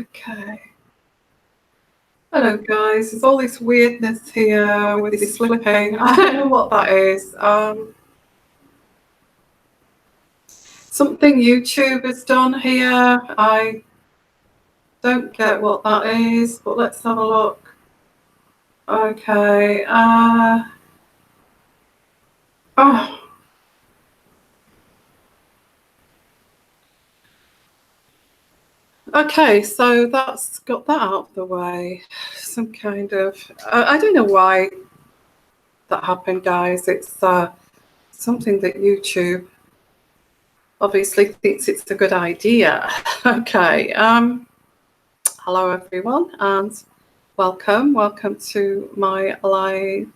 Okay. Hello guys, there's all this weirdness here with this flipping. I don't know what that is. Something YouTube has done here. I don't get what that is, but let's have a look. Okay. Oh. Okay, so that's got that out of the way. Some kind of, I don't know why that happened, guys. It's something that YouTube obviously thinks it's a good idea. Okay. Hello everyone and welcome to my live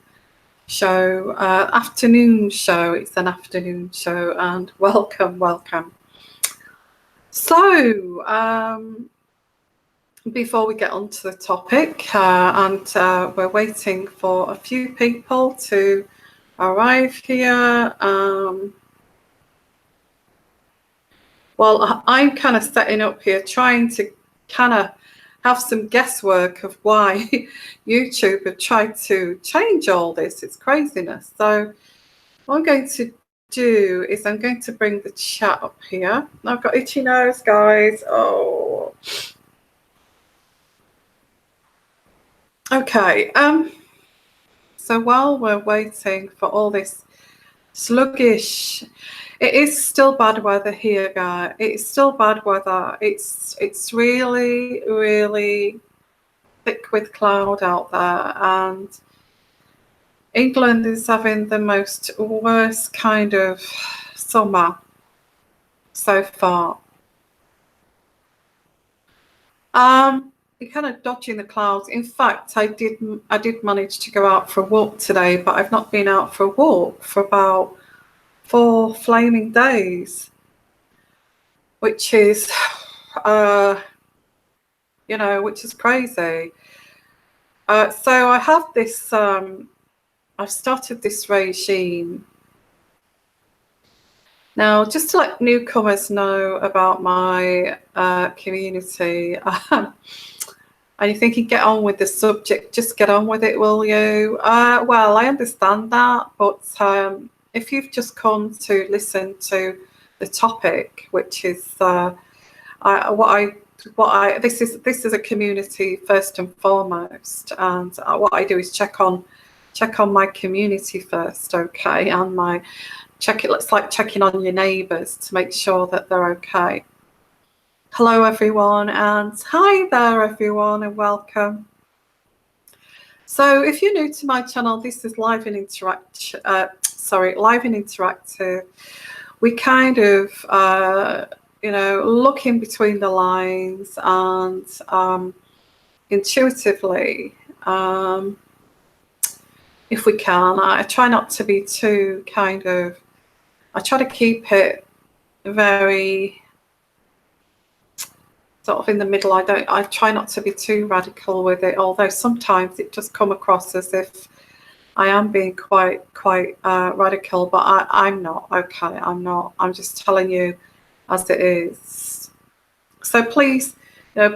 show, afternoon show. It's an afternoon show, and welcome. So before we get on to the topic, and we're waiting for a few people to arrive here. Well, I'm kind of setting up here, trying to kind of have some guesswork of why YouTube have tried to change all this. It's craziness. So what I'm going to do is I'm going to bring the chat up here. I've got itchy nose, guys. Oh. Okay. So while we're waiting for all this sluggish, it is still bad weather here, guys. It's still bad weather. It's really thick with cloud out there, and England is having the most worst kind of summer so far. You're kind of dodging the clouds. In fact, I did manage to go out for a walk today, but I've not been out for a walk for about 4 flaming days, which is, which is crazy. So I have this, I've started this regime. Now, just to let newcomers know about my community, and you're thinking, get on with the subject, just get on with it, will you? Well, I understand that, but if you've just come to listen to the topic, which is this is a community first and foremost, and what I do is check on my community first, okay, and it's like checking on your neighbours to make sure that they're okay. Hello everyone, and hi there everyone, and welcome. So if you're new to my channel, this is live and interactive. We kind of look in between the lines and intuitively, if we can. I try not to be too I try to keep it very sort of in the middle. I try not to be too radical with it, although sometimes it does come across as if I am being quite radical, but I'm not. Okay, I'm not. I'm just telling you as it is. So please,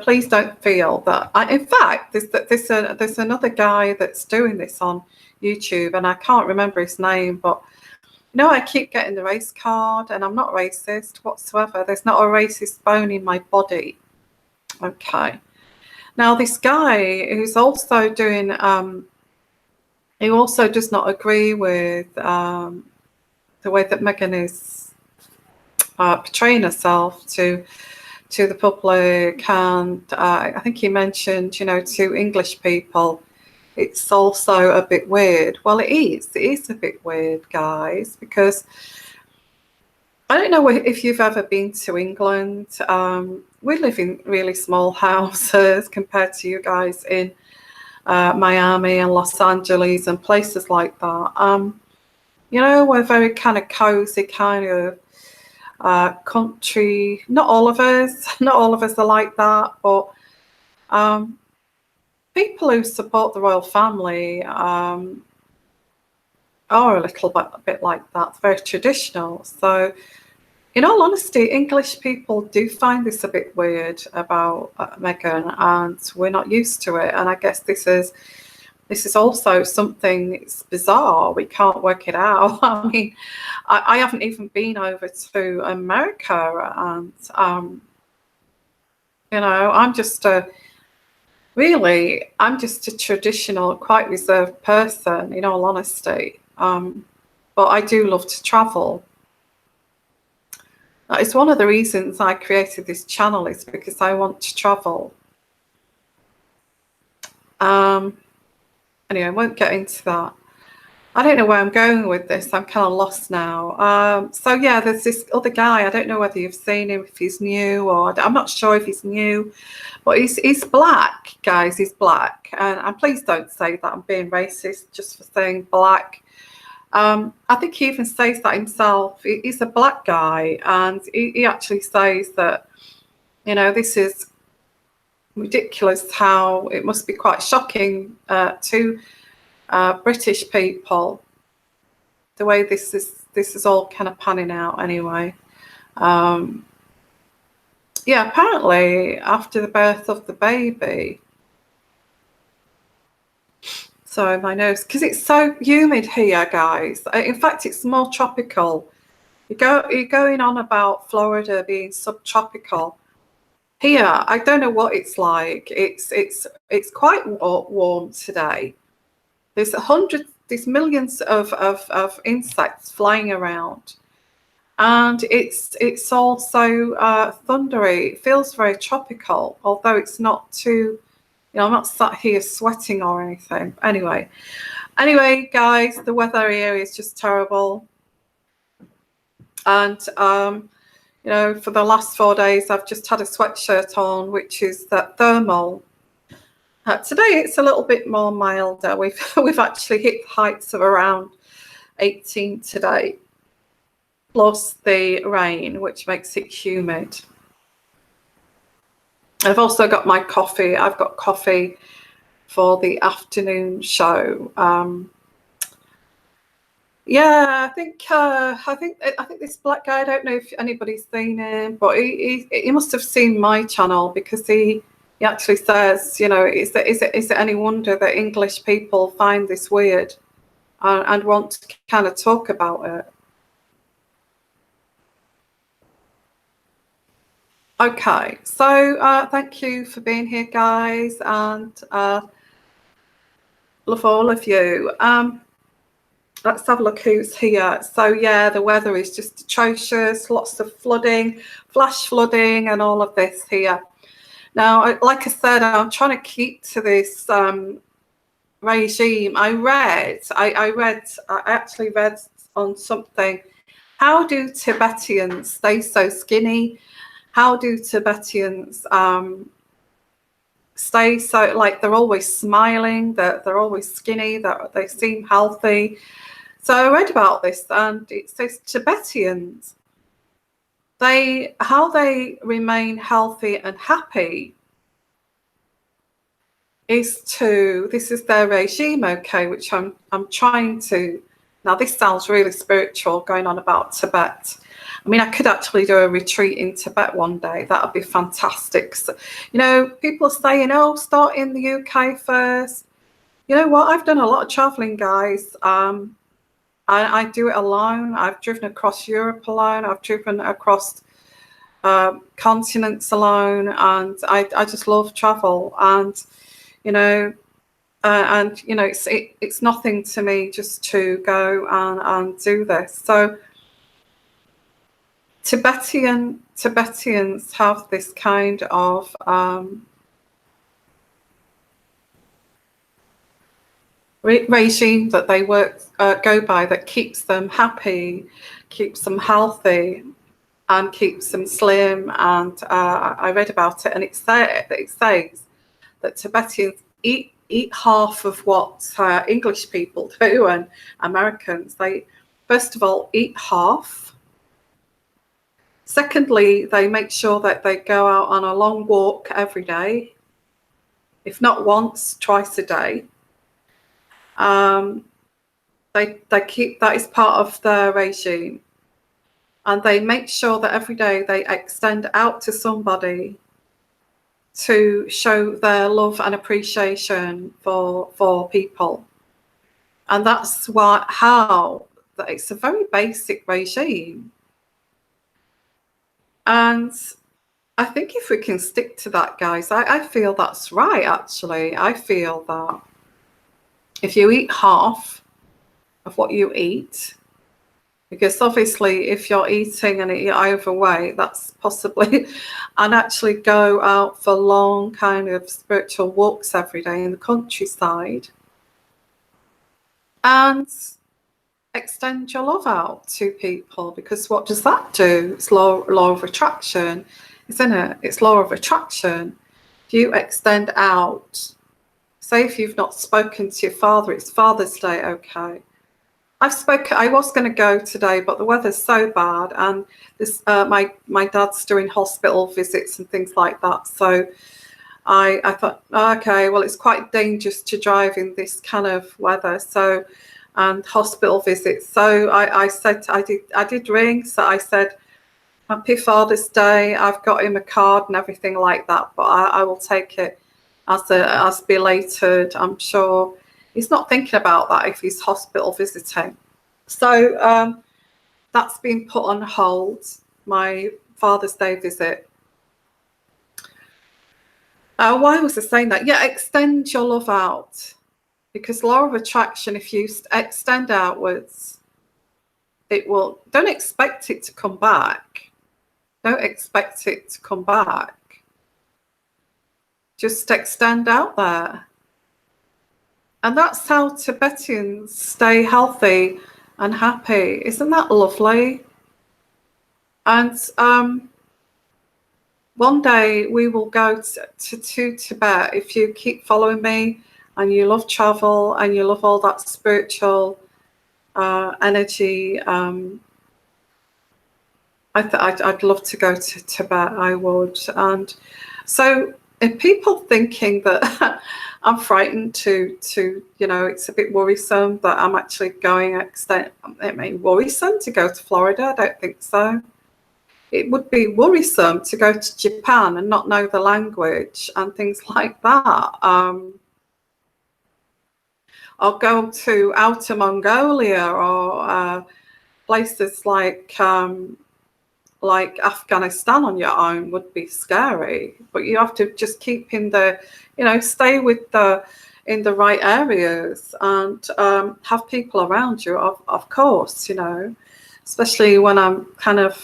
please don't feel that. In fact, there's another guy that's doing this on YouTube, and I can't remember his name, but I keep getting the race card, and I'm not racist whatsoever. There's not a racist bone in my body. Okay. Now this guy who's also doing, he also does not agree with the way that Meghan is portraying herself to the public, and I think he mentioned, to English people, it's also a bit weird. Well, it is a bit weird, guys, because I don't know if you've ever been to England. We live in really small houses compared to you guys in Miami and Los Angeles and places like that. We're very kind of cozy, kind of country. Not all of us are like that, but people who support the royal family are a little bit like that. It's very traditional. So in all honesty, English people do find this a bit weird about Meghan, and we're not used to it. And I guess this is also something that's bizarre. We can't work it out. I mean, I haven't even been over to America, and you know, I'm just a traditional, quite reserved person, in all honesty. But I do love to travel. It's one of the reasons I created this channel, is because I want to travel. Anyway, I won't get into that. I don't know where I'm going with this. I'm kind of lost now. So yeah, there's this other guy. I don't know whether you've seen him, if he's new, or I'm not sure if he's new, but he's black, guys. He's black, and please don't say that I'm being racist just for saying black. I think he even says that himself. He's a black guy, and he actually says that, you know, this is ridiculous, how it must be quite shocking to British people, the way this is all kind of panning out anyway. Yeah, apparently after the birth of the baby, sorry, my nose, because it's so humid here, guys. In fact, it's more tropical. You're going on about Florida being subtropical. Here, I don't know what it's like. It's quite warm today. There's millions of insects flying around, and it's also thundery. It feels very tropical, although it's not too. You know, I'm not sat here sweating or anything. Anyway, guys, the weather here is just terrible, and you know, for the last 4 days, I've just had a sweatshirt on, which is that thermal. Today it's a little bit more milder. We've actually hit heights of around 18 today, plus the rain, which makes it humid. I've also got my coffee. I've got coffee for the afternoon show. Yeah, I think this black guy, I don't know if anybody's seen him, but he must have seen my channel, because he actually says, you know, is it any wonder that English people find this weird and want to kind of talk about it? Okay, so thank you for being here, guys, and love all of you. Let's have a look who's here. So yeah, the weather is just atrocious. Lots of flooding, flash flooding, and all of this here. Now, like I said, I'm trying to keep to this regime. I actually read on something. How do Tibetans stay so skinny? How do Tibetans stay so, like, they're always smiling, they're always skinny, that they seem healthy? So I read about this, and it says Tibetans, how they remain healthy and happy is this is their regime, okay, which I'm trying to. Now this sounds really spiritual, going on about Tibet. I mean, I could actually do a retreat in Tibet one day. That would be fantastic. So, you know, people are saying, oh, start in the UK first. You know what? I've done a lot of traveling, guys. I do it alone. I've driven across Europe alone. I've driven across continents alone, and I just love travel. And you know, it's nothing to me just to go and do this. So Tibetans have this kind of regime that they go by, that keeps them happy, keeps them healthy, and keeps them slim. And I read about it, and it says that Tibetans eat half of what English people do, and Americans. They first of all eat half. Secondly, they make sure that they go out on a long walk every day, if not once, twice a day. They keep that as part of their regime. and they make sure that every day they extend out to somebody to show their love and appreciation for people. And that's how it's a very basic regime. And I think if we can stick to that, guys, I feel that's right, actually. I feel that if you eat half of what you eat, because obviously if you're eating and you're overweight, that's possibly, and actually go out for long kind of spiritual walks every day in the countryside and extend your love out to people, because what does that do? It's law of attraction, isn't it? It's law of attraction. If you extend out, say if you've not spoken to your father, it's Father's Day, okay. I was going to go today, but the weather's so bad, and this my dad's doing hospital visits and things like that. So I thought, okay, well, it's quite dangerous to drive in this kind of weather. So, and hospital visits. So I said, I did ring. So I said, Happy Father's Day. I've got him a card and everything like that, but I will take it as belated. I'm sure he's not thinking about that if he's hospital visiting. So that's been put on hold, my Father's Day visit. Why was I saying that? Yeah, extend your love out. Because law of attraction, if you extend outwards, it will, don't expect it to come back. Don't expect it to come back. Just extend out there. And that's how Tibetans stay healthy and happy. Isn't that lovely? And one day we will go to Tibet. If you keep following me and you love travel and you love all that spiritual energy, I'd love to go to Tibet. I would. And so if people thinking that I'm frightened to it's a bit worrisome that I'm actually going worrisome to go to Florida. I don't think so. It would be worrisome to go to Japan and not know the language and things like that. Or go to Outer Mongolia or places like Afghanistan on your own would be scary. But you have to just keep in the, stay in the right areas and have people around you, of course, especially when I'm kind of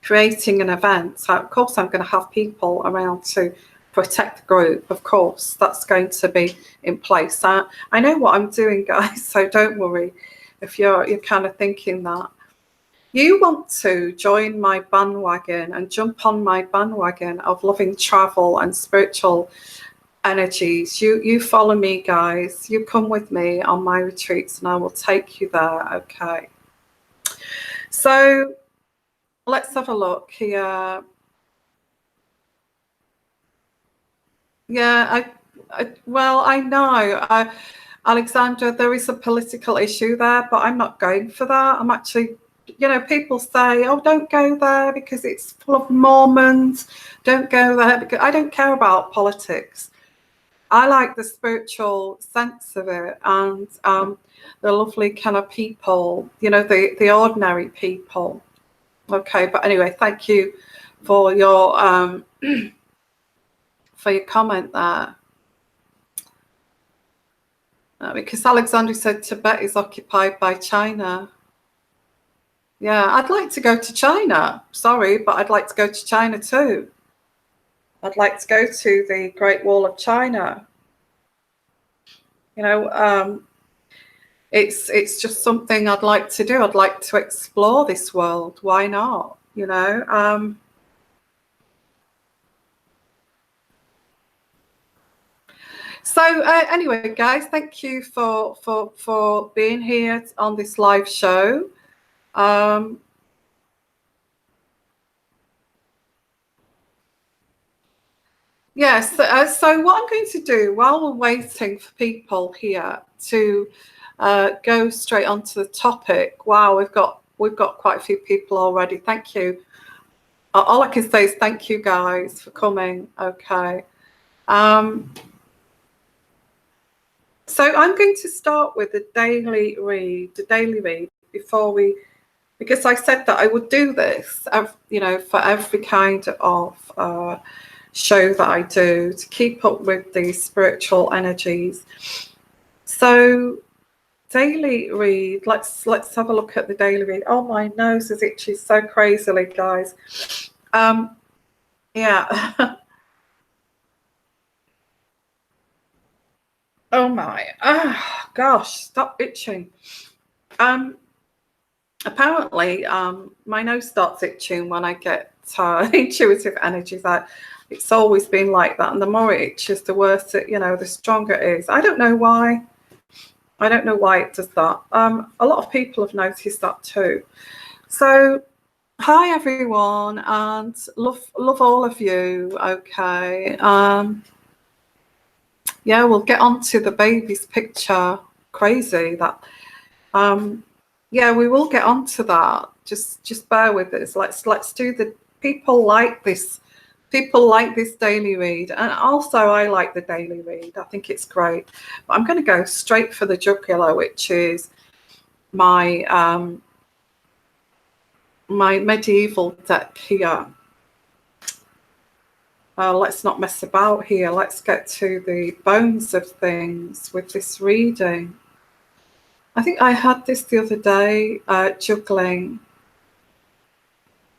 creating an event. So of course I'm going to have people around to protect the group. Of course, that's going to be in place. I know what I'm doing, guys, so don't worry if you're kind of thinking that. You want to join my bandwagon and jump on my bandwagon of loving travel and spiritual energies. You follow me, guys. You come with me on my retreats and I will take you there, okay? So let's have a look here. Yeah, I know, Alexandra, there is a political issue there, but I'm not going for that. I'm actually, people say, oh, don't go there because it's full of Mormons. Don't go there because I don't care about politics. I like the spiritual sense of it and the lovely kind of people, the ordinary people. Okay, but anyway, thank you for your comment there. Because Alexandra said Tibet is occupied by China. Yeah, I'd like to go to China. Sorry, but I'd like to go to China too. I'd like to go to the Great Wall of China. It's just something I'd like to do. I'd like to explore this world. Why not? So anyway, guys, thank you for being here on this live show. Yes, so what I'm going to do while we're waiting for people here to go straight onto the topic. Wow, we've got we've got quite a few people already. Thank you. All I can say is thank you guys for coming. Okay. So I'm going to start with the daily read, before we, because I said that I would do this, you know, for every kind of show that I do to keep up with the spiritual energies. So daily read, let's have a look at the daily read. Oh, my nose is itchy so crazily, guys. Yeah. Oh my, gosh, stop itching. Apparently, my nose starts itching when I get intuitive energies. It's always been like that, and the more it itches, the worse it, you know, the stronger it is. I don't know why. I don't know why it does that. A lot of people have noticed that too. So, hi everyone, and love all of you. Okay. Yeah, we'll get on to the baby's picture. Crazy that. Yeah, we will get on to that. Just bear with us. Let's do the people like this. People like this daily read, and also I like the daily read. I think it's great. But I'm going to go straight for the jugular, which is my my medieval deck here. Let's not mess about here. Let's get to the bones of things with this reading. I think I had this the other day, juggling.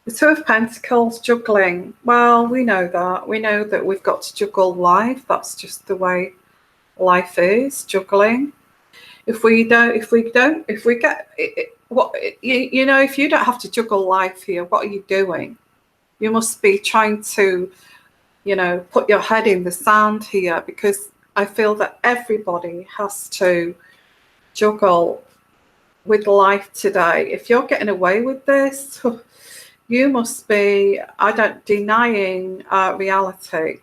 The Two of Pentacles, juggling. Well, we know that. We know that we've got to juggle life. That's just the way life is, juggling. If we get, what, you know, if you don't have to juggle life here, what are you doing? You must be trying to, you know, put your head in the sand here, because I feel that everybody has to juggle with life today. If you're getting away with this, you must be, denying reality.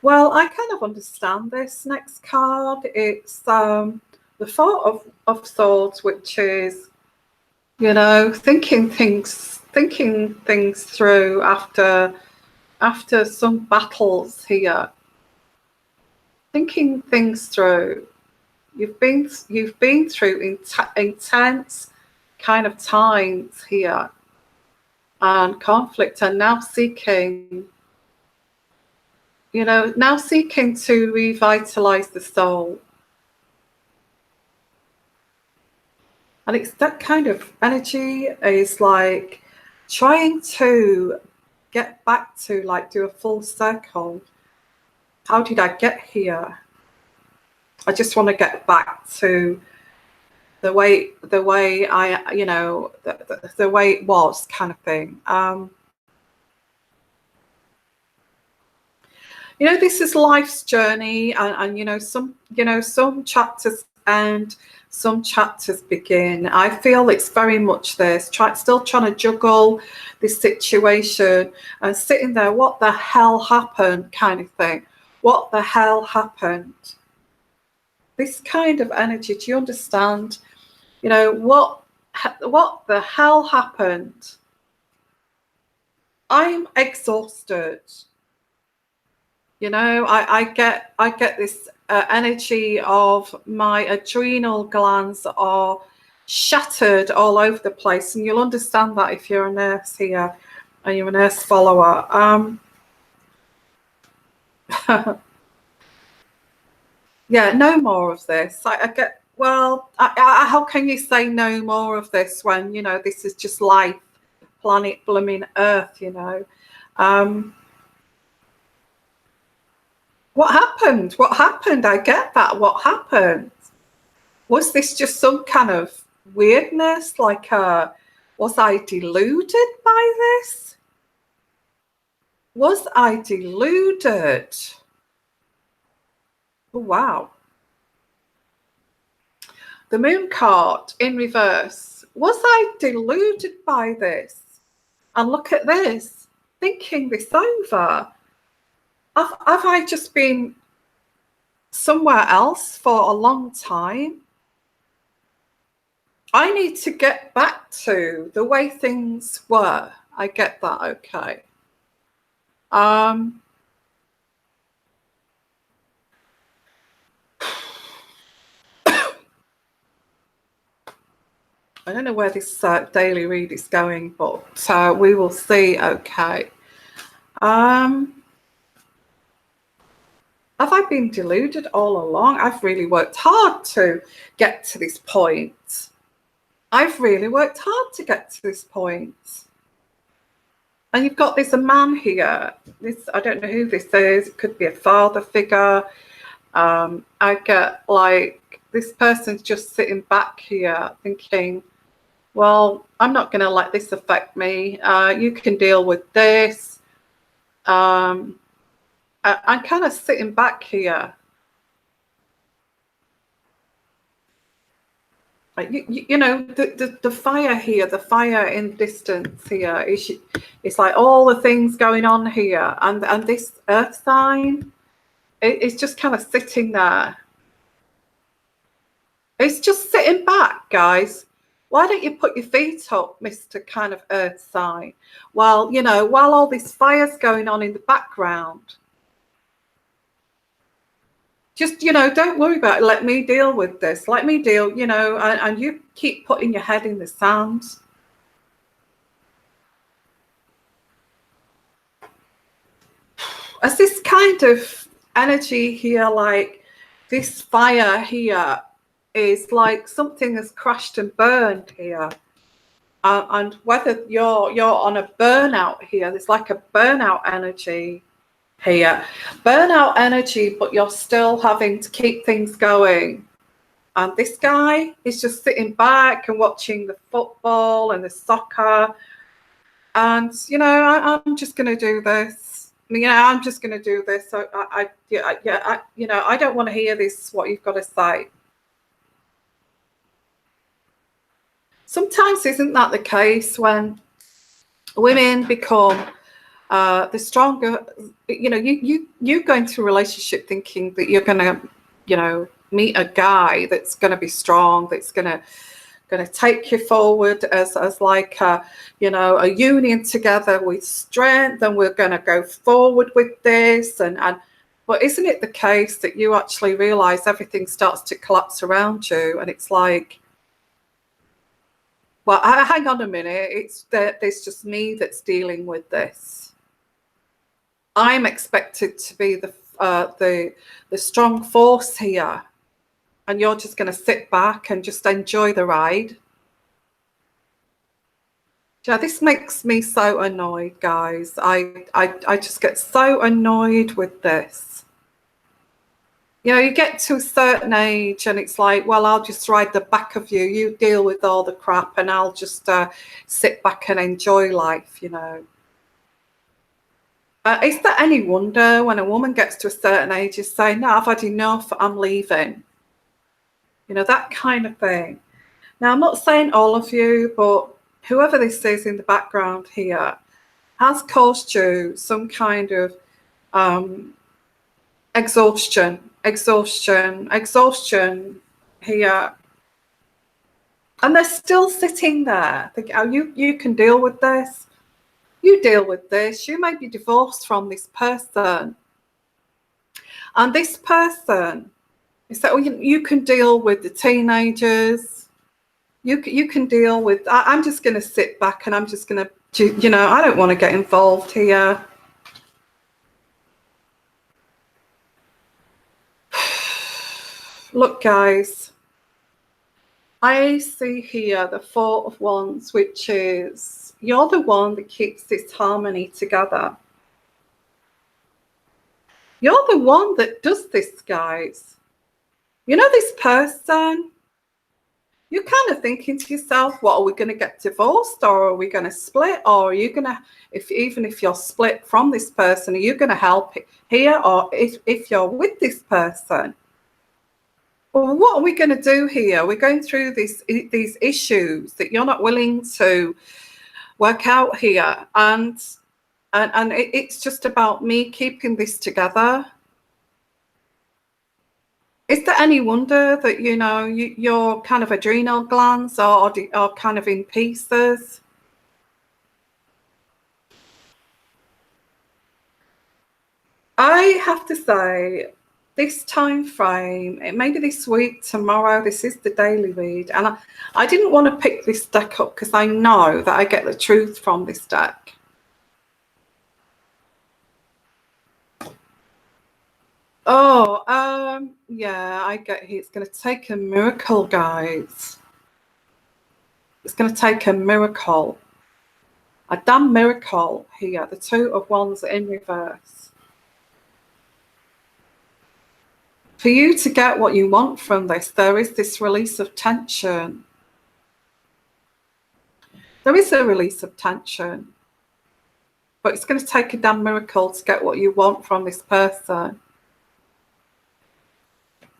Well, I kind of understand this next card. It's the Four of Swords, which is, you know, thinking things through after some battles here. Thinking things through. You've been through intense kind of times here and conflict, and now seeking, you know, to revitalize the soul. And it's that kind of energy is like trying to get back to, like, do a full circle. How did I get here? I just want to get back to the way I, you know, the way it was, kind of thing. You know, this is life's journey, and you know, some chapters end, some chapters begin. I feel it's very much this, still trying to juggle this situation and sitting there, what the hell happened, kind of thing. What the hell happened? This kind of energy, do you understand? You know, what the hell happened? I'm exhausted. You know, I get this energy of my adrenal glands are shattered all over the place, and you'll understand that if you're a nurse here and you're a nurse follower. Yeah, no more of this. I get, well, how can you say no more of this when, you know, this is just life, planet blooming Earth, you know? What happened? What happened? I get that. What happened? Was this just some kind of weirdness? Like, was I deluded by this? Was I deluded? Oh, wow. The Moon card in reverse. Was I deluded by this? And look at this, thinking this over. Have I just been somewhere else for a long time. I need to get back to the way things were. I get that, okay. I don't know where this daily read is going, but we will see, okay. Have I been deluded all along? I've really worked hard to get to this point. I've really worked hard to get to this point. And you've got this man here. I don't know who this is. It could be a father figure. I get like this person's just sitting back here thinking, well, I'm not going to let this affect me. You can deal with this. I'm kind of sitting back here. You know, the fire here, the fire in distance here, it's like all the things going on here. And this earth sign, it's just kind of sitting there. It's just sitting back, guys. Why don't you put your feet up, Mr. kind of earth sign? While, you know, while all this fire's going on in the background. Just, you know, don't worry about it. Let me deal with this. Let me deal, you know, and you keep putting your head in the sand. As this kind of energy here, like this fire here, is like something has crashed and burned here. And whether you're on a burnout here, there's like a burnout energy here. Burnout energy, but you're still having to keep things going. And this guy is just sitting back and watching the football and the soccer. And, you know, I'm just going to do this. You know, I'm just going to do this. So you know, I don't want to hear this, what you've got to say. Sometimes isn't that the case when women become the stronger, you know, you go into a relationship thinking that you're going to, you know, meet a guy that's going to be strong, that's going to take you forward as like a, you know, a union together with strength, and we're going to go forward with this. And but isn't it the case that you actually realize everything starts to collapse around you, and it's like, well, hang on a minute, there's just me that's dealing with this. I'm expected to be the strong force here, and you're just going to sit back and just enjoy the ride. Yeah, this makes me so annoyed, guys. I just get so annoyed with this. You know, you get to a certain age and it's like, well, I'll just ride the back of you. You deal with all the crap and I'll just sit back and enjoy life, you know. Is there any wonder when a woman gets to a certain age, you say, no, I've had enough, I'm leaving. You know, that kind of thing. Now, I'm not saying all of you, but whoever this is in the background here has caused you some kind of exhaustion here. And they're still sitting there thinking, oh, you can deal with this. You deal with this. You may be divorced from this person. And this person is that, oh, you can deal with the teenagers. You can deal with, I'm just going to sit back and I'm just going to, you know, I don't want to get involved here. Look, guys, I see here the Four of Wands, which is you're the one that keeps this harmony together. You're the one that does this, guys. You know, this person, you're kind of thinking to yourself, what, are we going to get divorced, or are we going to split, or are you going to, even if you're split from this person, are you going to help here, or if you're with this person? Well, what are we going to do here? We're going through these issues that you're not willing to work out here, and it's just about me keeping this together. Is there any wonder that, you know, your kind of adrenal glands are kind of in pieces? I have to say, this time frame, it may be this week, tomorrow, this is the daily read. And I didn't want to pick this deck up because I know that I get the truth from this deck. Oh, yeah, I get here. It's going to take a miracle, guys. It's going to take a miracle. A damn miracle here. The Two of Wands in reverse. For you to get what you want from this, there is this release of tension. There is a release of tension. But it's going to take a damn miracle to get what you want from this person.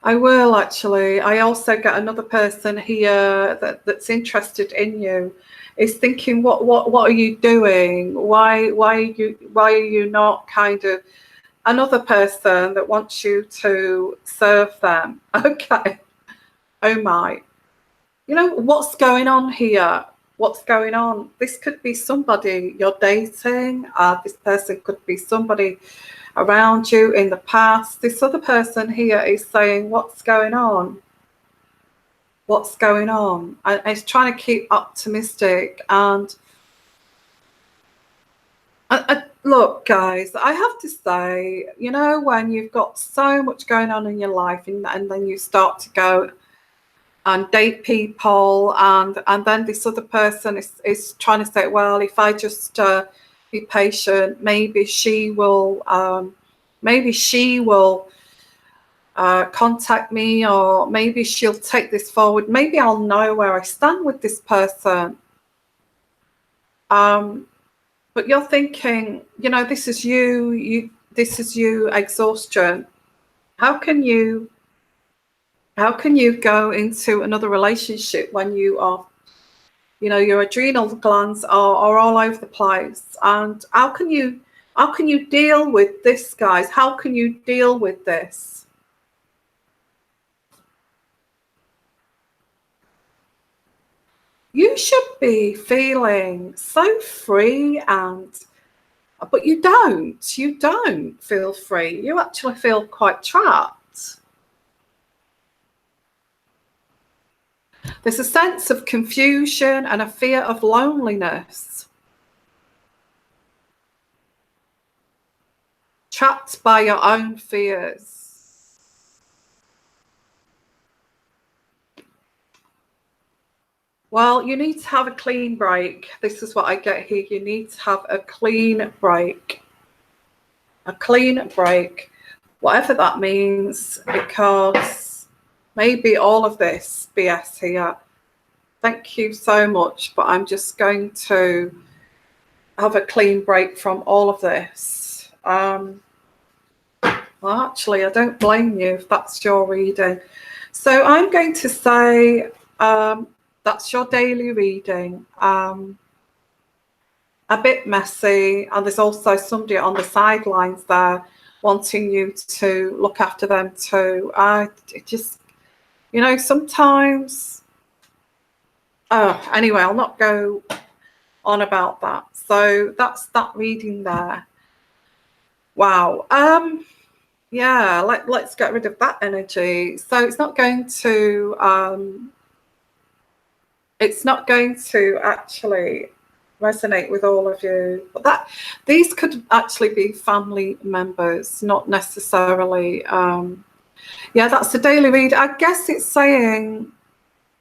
I will, actually. I also get another person here that's interested in you, is thinking, what are you doing? Why are you not kind of another person that wants you to serve them? Okay. Oh my. You know what's going on here? What's going on? This could be somebody you're dating. This person could be somebody around you in the past. This other person here is saying, what's going on? What's going on? And it's trying to keep optimistic. And look, guys, I have to say, you know, when you've got so much going on in your life and then you start to go and date people, and then this other person is trying to say, well, if I just be patient, maybe she will contact me, or maybe she'll take this forward. Maybe I'll know where I stand with this person. But you're thinking, you know, this is you exhaustion. How can you go into another relationship when you are, you know, your adrenal glands are all over the place? And how can you deal with this, guys? How can you deal with this? You should be feeling so free, but you don't feel free. You actually feel quite trapped. There's a sense of confusion and a fear of loneliness. Trapped by your own fears. Well, you need to have a clean break. This is what I get here. You need to have a clean break. A clean break, whatever that means, because maybe all of this BS here. Thank you so much, but I'm just going to have a clean break from all of this. Well, actually, I don't blame you if that's your reading. So I'm going to say that's your daily reading. A bit messy, and there's also somebody on the sidelines there wanting you to look after them too. It just, you know, sometimes. Anyway, I'll not go on about that. So that's that reading there. Wow. Yeah, let's get rid of that energy. So it's not going to actually resonate with all of you, but these could actually be family members, not necessarily. Yeah, that's the daily read. I guess it's saying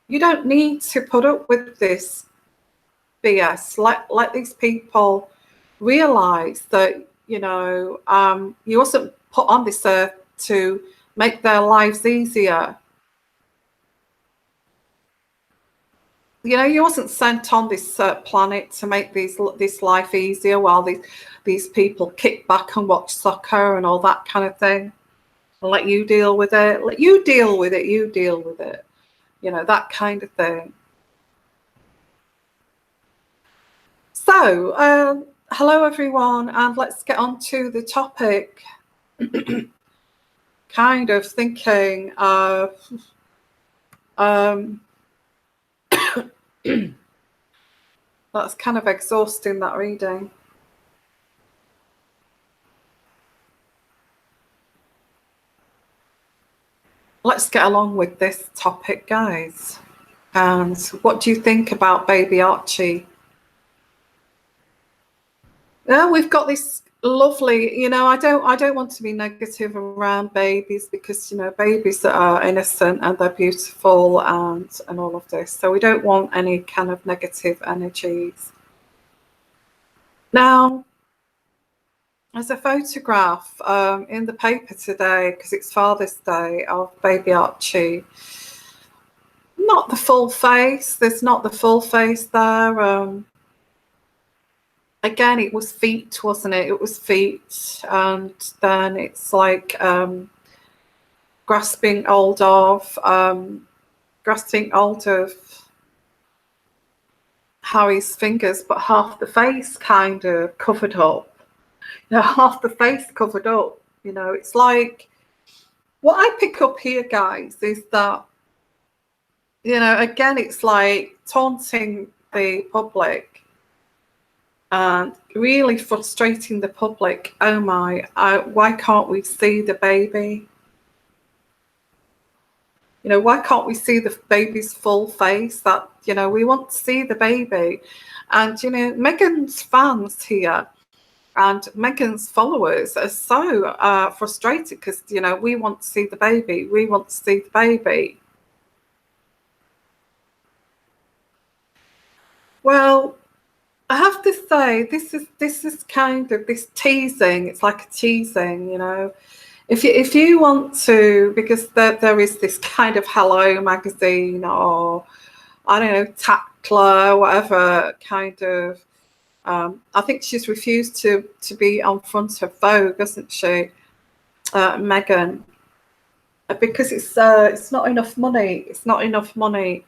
you don't need to put up with this BS. Let these people realize that, you know, you wasn't put on this earth to make their lives easier. You know, you wasn't sent on this planet to make this life easier while these people kick back and watch soccer and all that kind of thing, and let you deal with it. Let you deal with it. You deal with it. You know, that kind of thing. So, hello everyone, and let's get on to the topic. kind of thinking that's kind of exhausting, that reading. Let's get along with this topic, guys. And what do you think about baby Archie? Yeah, we've got this lovely, I don't want to be negative around babies, because babies that are innocent and they're beautiful and all of this. So we don't want any kind of negative energies. Now, there's a photograph in the paper today, because it's Father's Day, of baby Archie. Not the full face. There's not the full face there. Again, it was feet, wasn't it? It was feet, and then it's like grasping hold of Harry's fingers, but half the face kind of covered up. Half the face covered up. It's like, what I pick up here, guys, is that again, it's like taunting the public and really frustrating the public. Oh my, why can't we see the baby? Why can't we see the baby's full face? That, we want to see the baby. And, Meghan's fans here and Meghan's followers are so frustrated, because, we want to see the baby. We want to see the baby. Well, I have to say, this is kind of this teasing. It's like a teasing, If you want to, because there is this kind of Hello magazine, or I don't know, Tackler, whatever kind of. I think she's refused to be on front of Vogue, hasn't she, Meghan? Because it's not enough money. It's not enough money.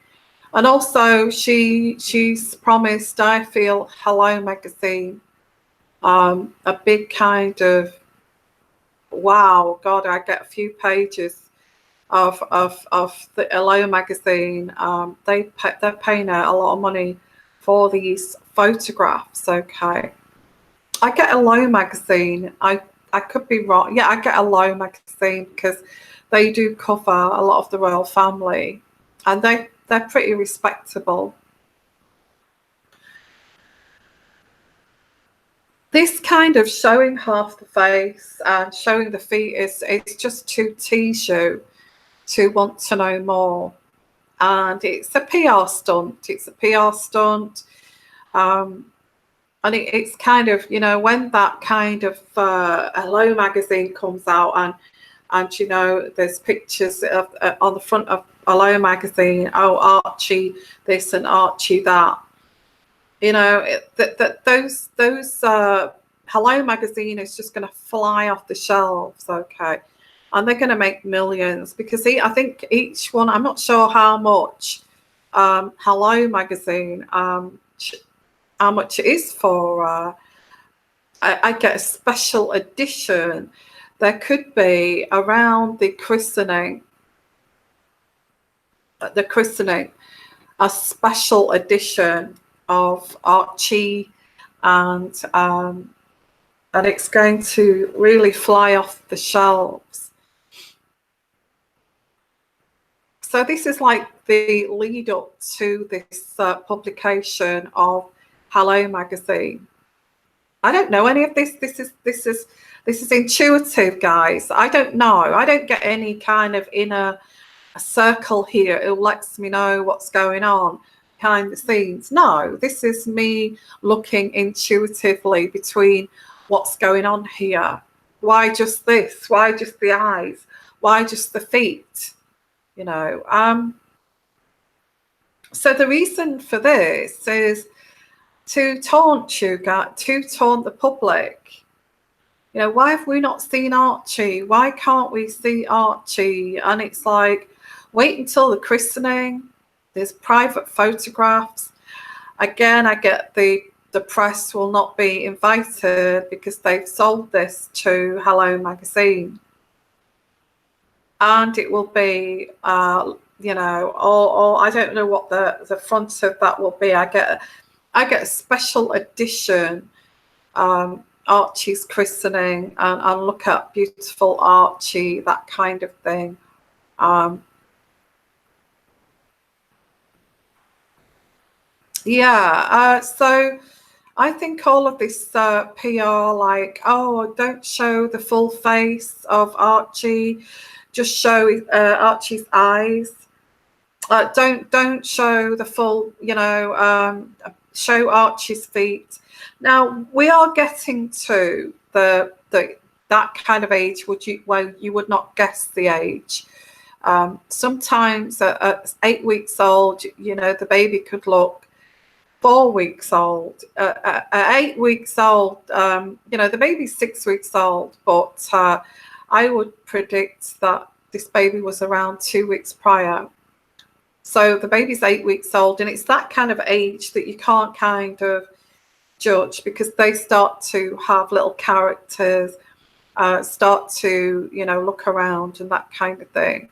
And also, she's promised, I feel, Hello magazine, a big kind of, wow, God, I get a few pages of the Hello magazine. They're paying her a lot of money for these photographs. Okay, I get a Hello magazine. I could be wrong. Yeah, I get a Hello magazine, because they do cover a lot of the royal family, and they're pretty respectable. This kind of showing half the face and showing the feet is just to tease you to want to know more. And it's a PR stunt. It's a PR stunt. And it's kind of, when that kind of Hello magazine comes out, and there's pictures on the front of Hello magazine, oh, Archie this and Archie that. Those Hello magazine is just going to fly off the shelves, okay, and they're going to make millions, because I think each one, I'm not sure how much Hello magazine, how much it is for. I get a special edition. There could be around the christening, a special edition of Archie, and it's going to really fly off the shelves. So this is like the lead up to this publication of Hello magazine. I don't know any of this. This is intuitive, guys. I don't know. I don't get any kind of inner circle here. It lets me know what's going on behind the scenes. No, this is me looking intuitively between what's going on here. Why just this? Why just the eyes? Why just the feet? So the reason for this is to taunt you guys, to taunt the public. Why have we not seen Archie? Why can't we see Archie? And it's like, wait until the christening. There's private photographs. Again, I get the press will not be invited because they've sold this to Hello magazine. and it will be, you know, or I don't know what the front of that will be. I get a special edition, Archie's christening, and look at beautiful Archie, that kind of thing. Yeah, so I think all of this PR, like, oh, don't show the full face of Archie, just show Archie's eyes. Don't show the full, you know, show Archie's feet. Now we are getting to the that kind of age where you would not guess the age. Sometimes at 8 weeks old, you know, the baby could look 4 weeks old. At 8 weeks old, you know, the baby's 6 weeks old, but I would predict that this baby was around 2 weeks prior. So the baby's 8 weeks old, and it's that kind of age that you can't kind of judge, because they start to have little characters, start to, you know, look around and that kind of thing.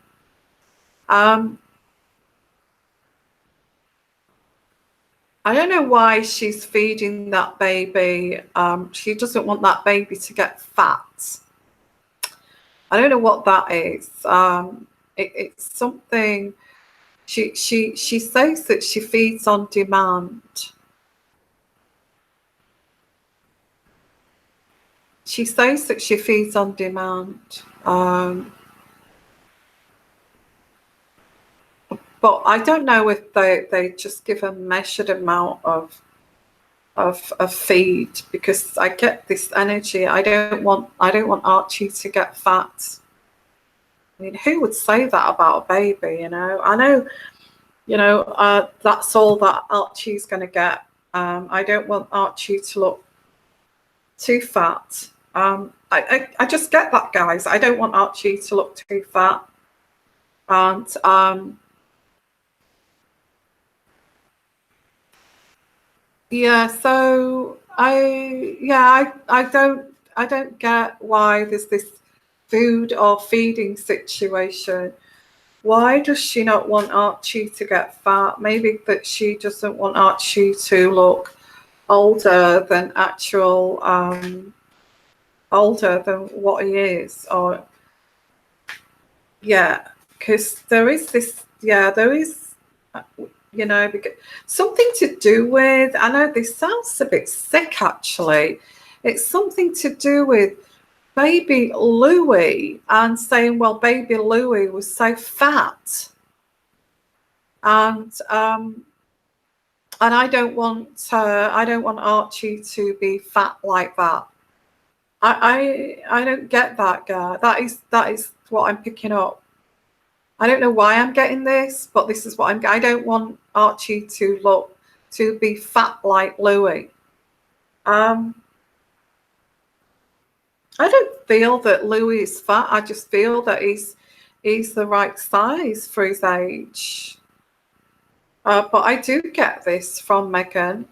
I don't know why she's feeding that baby. She doesn't want that baby to get fat. I don't know what that is. It's something. She says that she feeds on demand. She says that she feeds on demand. But I don't know if they just give a measured amount of feed, because I get this energy. I don't want Archie to get fat. I mean, who would say that about a baby? You know, I know, you know, that's all that Archie's going to get. I don't want Archie to look too fat. I just get that, guys. I don't want Archie to look too fat, and yeah. So I don't get why there's this food or feeding situation. Why does she not want Archie to get fat? Maybe that she doesn't want Archie to look older than actual, older than what he is, or yeah, because there is this, yeah, there is, you know, something to do with, I know this sounds a bit sick actually, it's something to do with baby Louis, and saying, well, baby Louis was so fat, and I don't want Archie to be fat like that. I don't get that, guy. That is what I'm picking up. I don't know why I'm getting this, but this is what I don't want Archie to be fat like Louis. I don't feel that Louis is fat. I just feel that he's the right size for his age. But I do get this from Megan.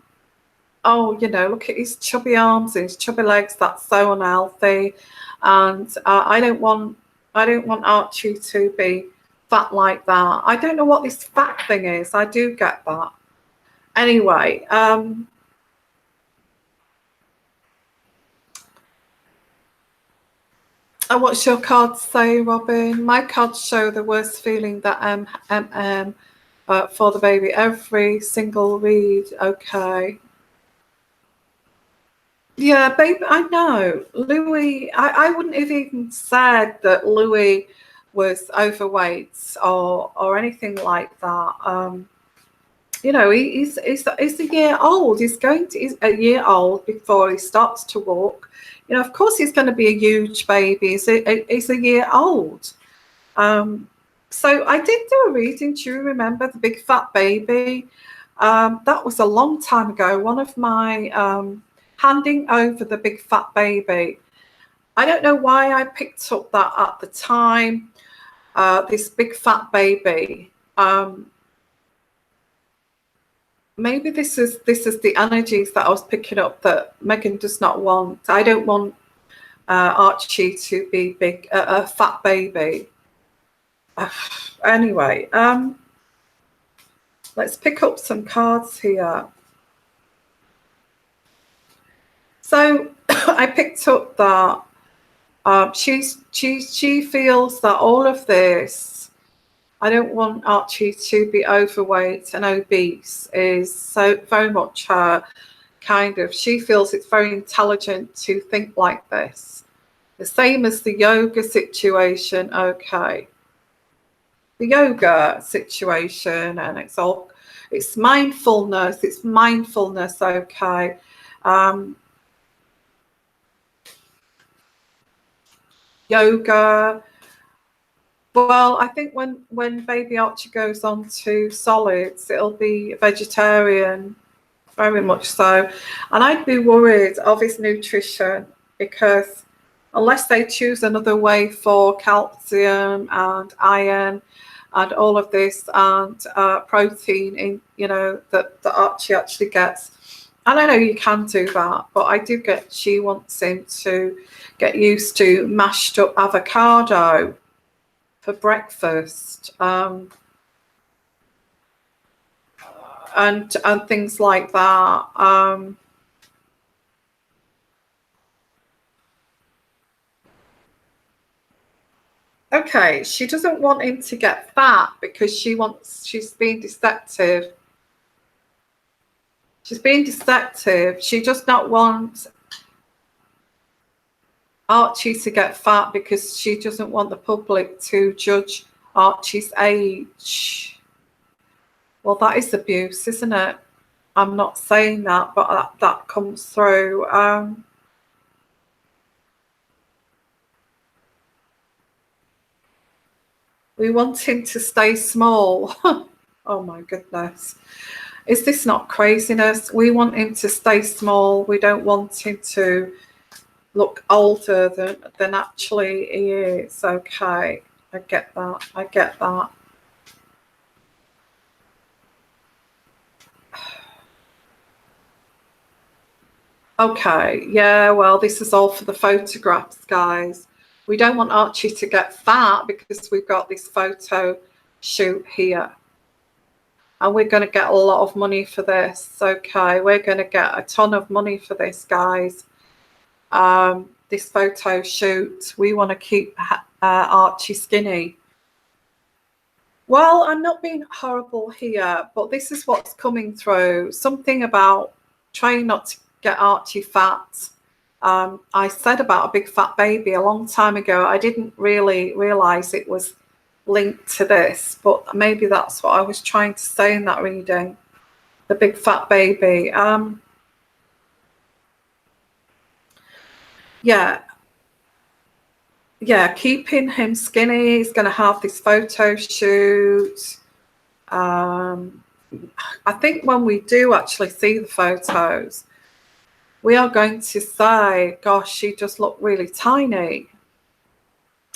Oh, you know, look at his chubby arms and his chubby legs. That's so unhealthy. And I don't want Archie to be fat like that. I don't know what this fat thing is. I do get that. Anyway, and what's your cards say, Robin? My cards show the worst feeling that for the baby. Every single read. Okay. Yeah, babe, I know. Louis, I wouldn't have even said that Louis was overweight or anything like that. You know, he's a year old. He's a year old before he starts to walk. You know, of course he's going to be a huge baby. He's a year old. So I did do a reading. Do you remember the big fat baby? That was a long time ago. One of my handing over the big fat baby. I don't know why I picked up that at the time. This big fat baby. Maybe this is the energies that I was picking up that Megan does not want. I don't want Archie to be big, a fat baby. Anyway, let's pick up some cards here. So I picked up that she feels that all of this, I don't want Archie to be overweight and obese, is so very much her kind of, she feels it's very intelligent to think like this. The same as the yoga situation, okay. The yoga situation, and it's mindfulness, okay. Yoga. Well, I think when baby Archie goes on to solids, it'll be vegetarian, very much so. And I'd be worried of his nutrition, because unless they choose another way for calcium and iron and all of this, and protein in, you know, that Archie actually gets. And I know you can do that, but I do get, she wants him to get used to mashed up avocado for breakfast, and things like that. Okay, she doesn't want him to get fat because she's being deceptive. She's being deceptive. She does not want Archie to get fat because she doesn't want the public to judge Archie's age. Well, that is abuse, isn't it? I'm not saying that, but that comes through. We want him to stay small. Oh my goodness. Is this not craziness? We want him to stay small. We don't want him to look older than actually he is. Okay, I get that. I get that. Okay, yeah, well, this is all for the photographs, guys. We don't want Archie to get fat because we've got this photo shoot here. And we're going to get a lot of money for this. Okay, we're going to get a ton of money for this, guys. This photo shoot. We want to keep Archie skinny. Well, I'm not being horrible here, but this is what's coming through. Something about trying not to get Archie fat. I said about a big fat baby a long time ago. I didn't really realize it was linked to this, but maybe that's what I was trying to say in that reading. The big fat baby. Yeah, keeping him skinny. He's going to have this photo shoot. I think when we do actually see the photos, we are going to say, gosh, she just looked really tiny.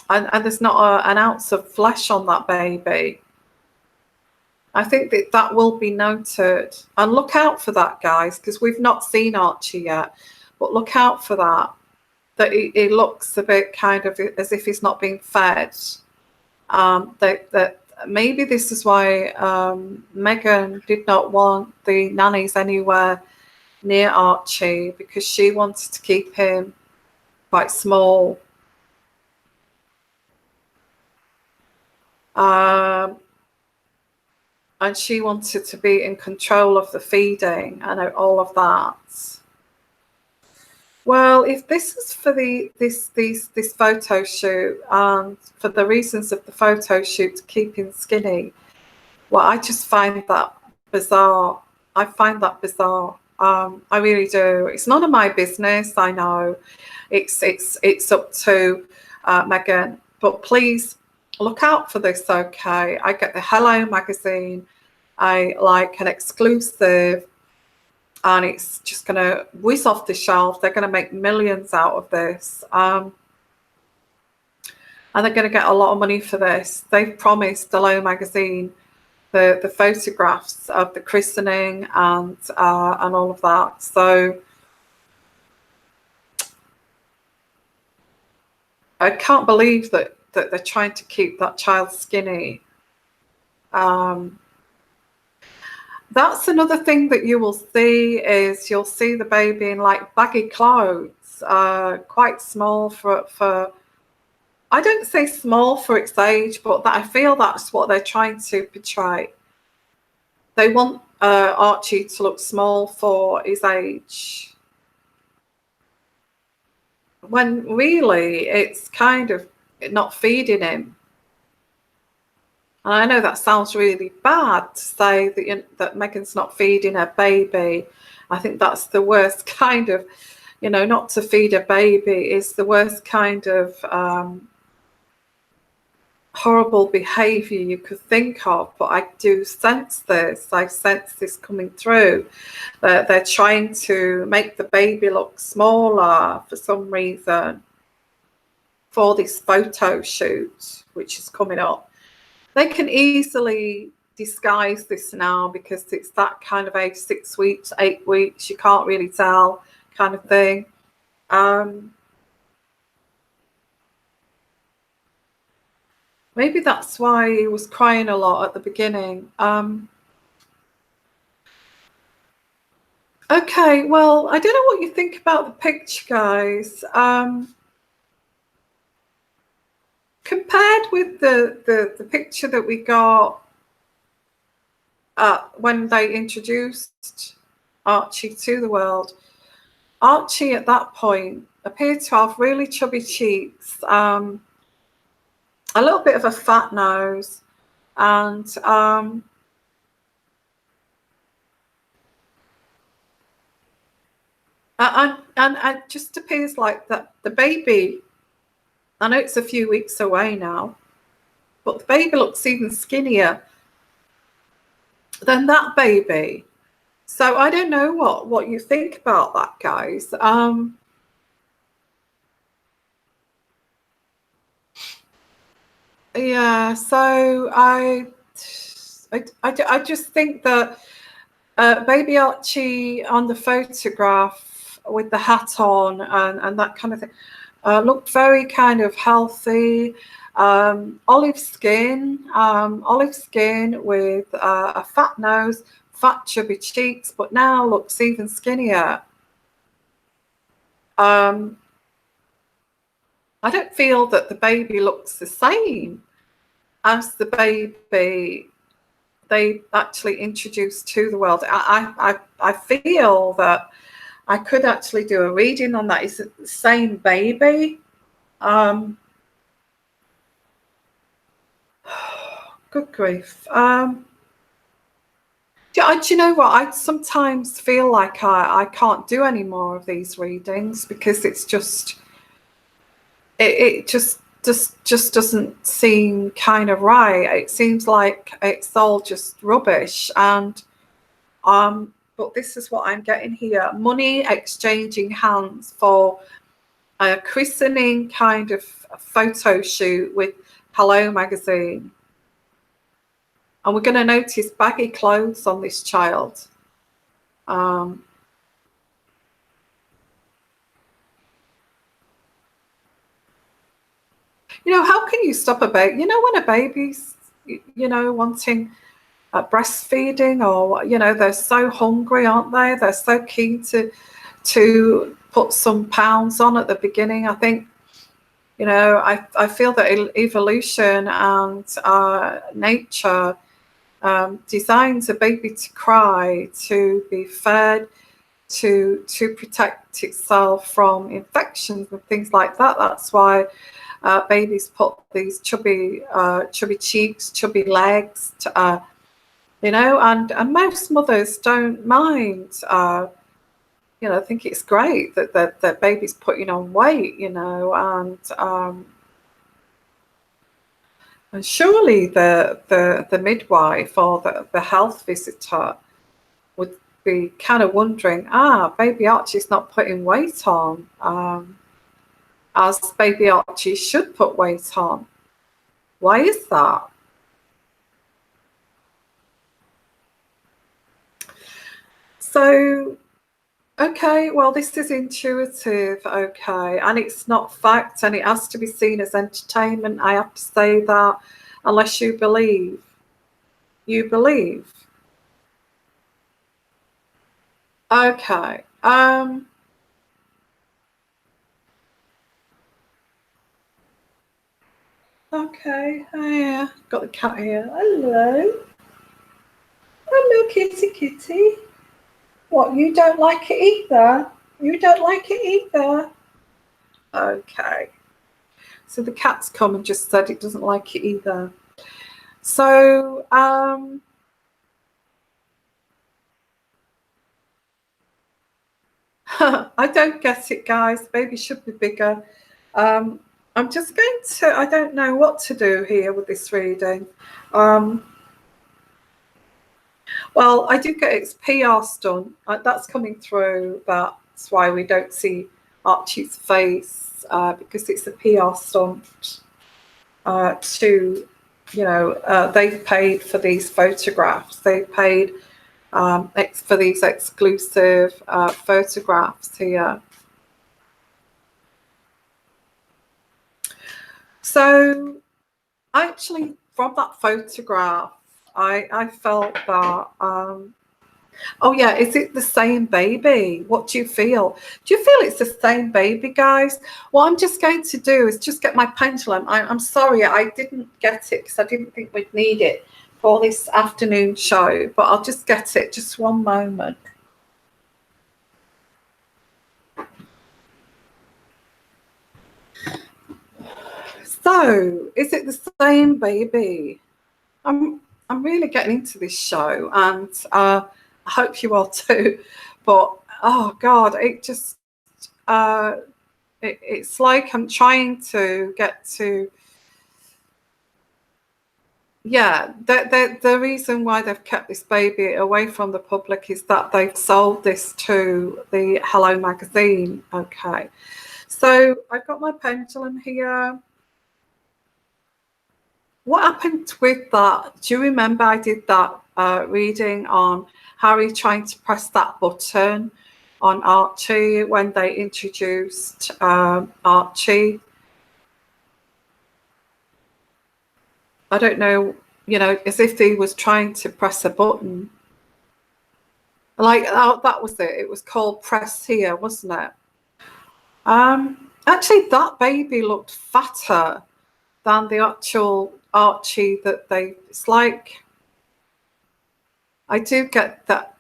And there's not an ounce of flesh on that baby. I think that will be noted. And look out for that, guys, because we've not seen Archie yet. But look out for that. That he looks a bit kind of as if he's not being fed. That maybe this is why Megan did not want the nannies anywhere near Archie, because she wanted to keep him quite small. And she wanted to be in control of the feeding and all of that. Well, if this is for this photo shoot and for the reasons of the photo shoot to keep him skinny, well, I just find that bizarre. I find that bizarre. I really do. It's none of my business. I know it's up to Megan, but please look out for this. Okay, I get the Hello magazine. I like an exclusive. And it's just going to whiz off the shelf. They're going to make millions out of this. And they're going to get a lot of money for this. They've promised Hello magazine the photographs of the christening and all of that. So I can't believe that that they're trying to keep that child skinny. That's another thing that you will see, is you'll see the baby in like baggy clothes, quite small for I don't say small for its age, but that I feel that's what they're trying to portray. They want Archie to look small for his age, when really it's kind of not feeding him. And I know that sounds really bad to say that that Megan's not feeding her baby. I think that's the worst kind of, not to feed a baby is the worst kind of horrible behavior you could think of. But I do sense this. I sense this coming through. They're trying to make the baby look smaller for some reason for this photo shoot, which is coming up. They can easily disguise this now because it's that kind of age, 6 weeks, 8 weeks, you can't really tell kind of thing. Maybe that's why he was crying a lot at the beginning. Okay, well, I don't know what you think about the picture, guys. Compared with the picture that we got when they introduced Archie to the world, Archie at that point appeared to have really chubby cheeks, a little bit of a fat nose, and it just appears like that the baby, I know it's a few weeks away now, but the baby looks even skinnier than that baby. So I don't know what you think about that, guys. Yeah, so I just think that baby Archie on the photograph with the hat on and that kind of thing looked very kind of healthy, olive skin with a fat nose, fat chubby cheeks, but now looks even skinnier. I don't feel that the baby looks the same as the baby they actually introduced to the world. I feel that I could actually do a reading on that. Is it the same baby? Good grief. Do you know what? I sometimes feel like I can't do any more of these readings because it's just it just doesn't seem kind of right. It seems like it's all just rubbish. And but this is what I'm getting here: money exchanging hands for a christening kind of photo shoot with Hello magazine. And we're going to notice baggy clothes on this child. How can you stop a baby? When a baby's, wanting breastfeeding, or, they're so hungry, aren't they? They're so keen to put some pounds on at the beginning. I think, I feel that evolution and nature designs a baby to cry, to be fed, to protect itself from infections and things like that. That's why babies put these chubby cheeks, chubby legs, and most mothers don't mind. Think it's great that baby's putting on weight, and surely the midwife or the health visitor would be kind of wondering, baby Archie's not putting weight on, as baby Archie should put weight on. Why is that? So Okay, well, this is intuitive, okay, and it's not fact, and it has to be seen as entertainment. I have to say that, unless you believe. You believe. Okay. Okay. Yeah. Got the cat here. Hello. Hello, kitty, kitty. What? You don't like it either? You don't like it either? Okay. So the cat's come and just said it doesn't like it either. So, I don't get it, guys. Baby should be bigger. I'm just going to, I don't know what to do here with this reading. Well, I do get its PR stunt. That's coming through. That's why we don't see Archie's face, because it's a PR stunt to, they've paid for these photographs. They paid for these exclusive photographs here. So actually, from that photograph, I felt that, oh yeah, is it the same baby? What do you feel? Do you feel it's the same baby, guys? What I'm just going to do is just get my pendulum. I'm sorry, I didn't get it because I didn't think we'd need it for this afternoon show, but I'll just get it. Just one moment. So, is it the same baby? I'm really getting into this show, and I hope you are too. But oh God, it just it's like I'm trying to get to. Yeah, the reason why they've kept this baby away from the public is that they've sold this to the Hello magazine. Okay, so I've got my pendulum here. What happened with that? Do you remember I did that reading on Harry trying to press that button on Archie when they introduced Archie? I don't know, as if he was trying to press a button. Like, that was it. It was called Press Here, wasn't it? Actually, that baby looked fatter than the actual Archie it's like, I do get that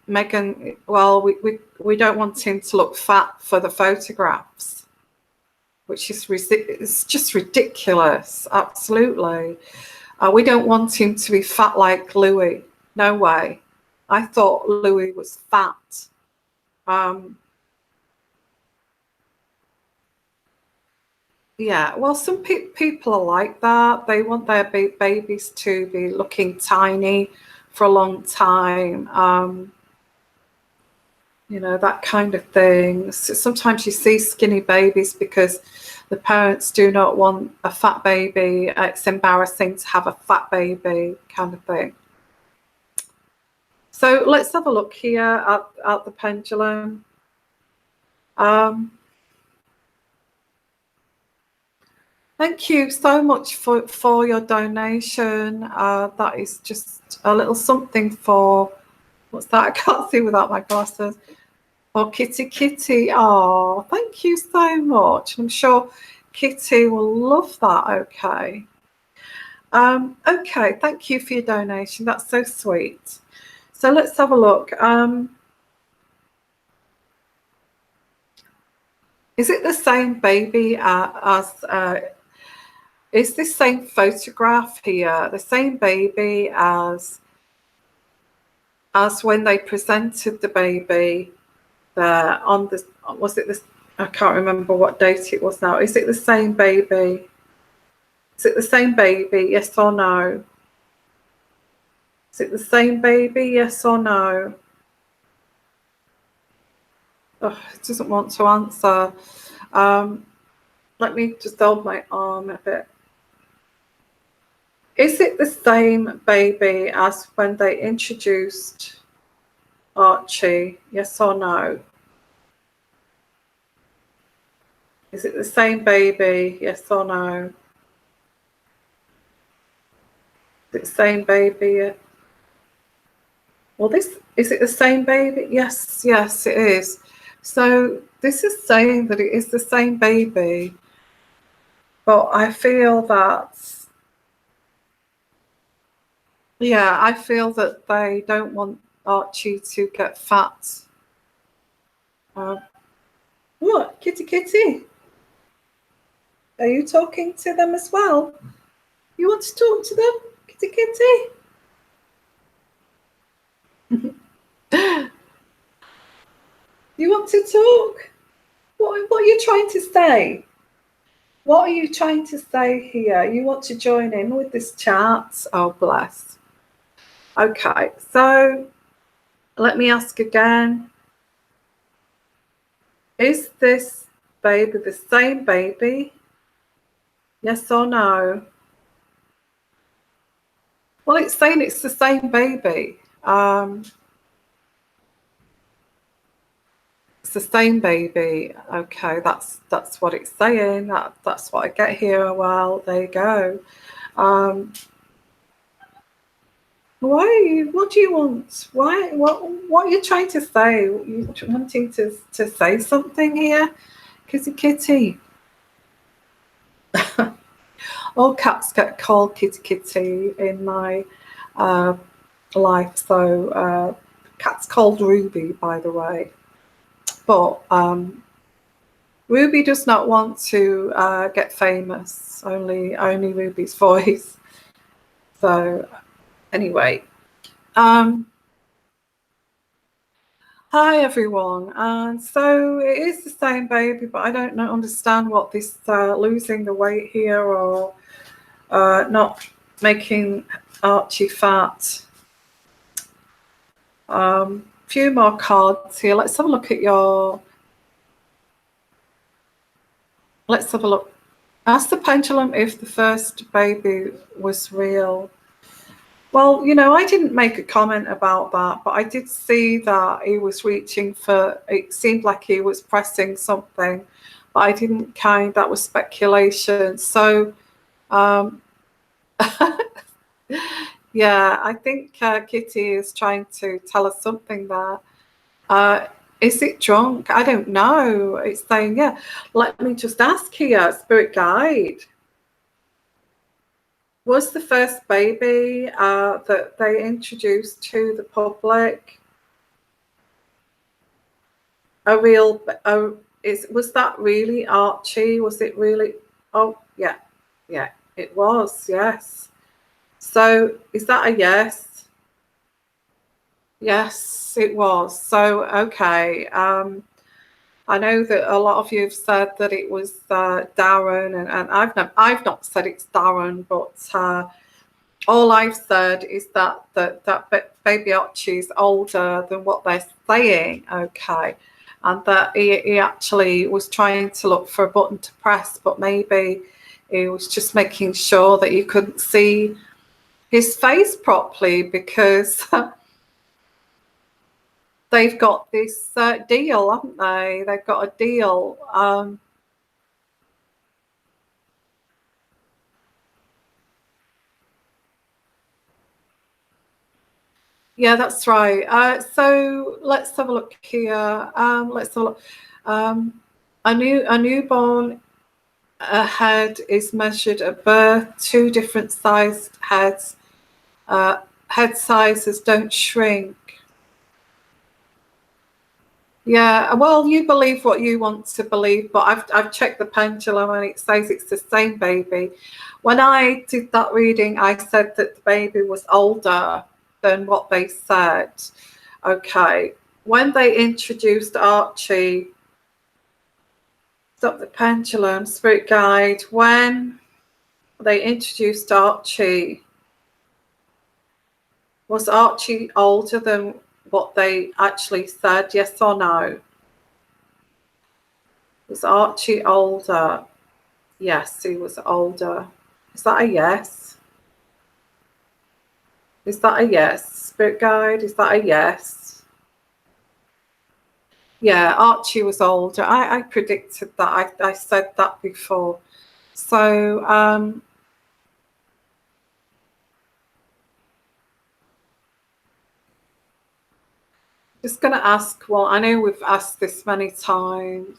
Meghan, well, we don't want him to look fat for the photographs, which is it's just ridiculous. Absolutely. We don't want him to be fat like Louis. No way. I thought Louis was fat. Yeah, well, some people are like that. They want their babies to be looking tiny for a long time. That kind of thing. So sometimes you see skinny babies because the parents do not want a fat baby. It's embarrassing to have a fat baby, kind of thing. So let's have a look here at the pendulum. Thank you so much for your donation. That is just a little something for, what's that? I can't see without my glasses. Oh, Kitty Kitty. Oh, thank you so much. I'm sure Kitty will love that. Okay. Okay, thank you for your donation. That's so sweet. So let's have a look. Is it the same baby as is this same photograph here the same baby as when they presented the baby there on the, was it this, I can't remember what date it was now. Is it the same baby? Is it the same baby? Yes or no? Is it the same baby? Yes or no? Oh, it doesn't want to answer. Let me just hold my arm a bit. Is it the same baby as when they introduced Archie? Yes or no? Is it the same baby? Yes or no? Is it the same baby? Well, this is it the same baby? Yes, yes, it is. So this is saying that it is the same baby, but I feel that, yeah, I feel that they don't want Archie to get fat. What, kitty kitty? Are you talking to them as well? You want to talk to them, kitty kitty? You want to talk? What are you trying to say? What are you trying to say here? You want to join in with this chat? Oh, bless. Okay, so let me ask again. Is this baby the same baby? Yes or no? Well, it's saying it's the same baby. It's the same baby. Okay, that's what it's saying. That's what I get here. Well, there you go. Why are you? What do you want? Why? What are you trying to say? You wanting to say something here, kitty kitty? All cats get called kitty kitty in my life. So cat's called Ruby, by the way. But Ruby does not want to get famous. Only Ruby's voice. So anyway, hi everyone. And so it is the same baby, but I don't understand what this losing the weight here or not making Archie fat. Few more cards here. Let's have a look at your. Let's have a look. Ask the pendulum if the first baby was real. Well, you know, I didn't make a comment about that, but I did see that he was reaching for, it seemed like he was pressing something, but I didn't that was speculation. So, yeah, I think Kitty is trying to tell us something there. Is it drunk? I don't know. It's saying, yeah, let me just ask here, Spirit Guide. Was the first baby that they introduced to the public a real? Was that really Archie? Was it really? Oh yeah, yeah, it was. Yes. So is that a yes? Yes, it was. So okay. I know that a lot of you have said that it was Darren, and I've not said it's Darren, but all I've said is that baby Archie is older than what they're saying, okay, and that he actually was trying to look for a button to press, but maybe he was just making sure that you couldn't see his face properly because they've got this deal, haven't they? They've got a deal. Yeah, that's right. So let's have a look here. Let's have a look. A newborn head is measured at birth. Two different sized heads. Head sizes don't shrink. Yeah, well, you believe what you want to believe, but I've checked the pendulum and it says it's the same baby. When I did that reading, I said that the baby was older than what they said. Okay, when they introduced Archie, stop the pendulum, spirit guide. When they introduced Archie, was Archie older than what they actually said? Yes or no? Was Archie older? Yes, he was older. Is that a yes? Is that a yes? Spirit guide, is that a yes? Yeah, Archie was older. I predicted that. I said that before. So just going to ask, well, I know we've asked this many times.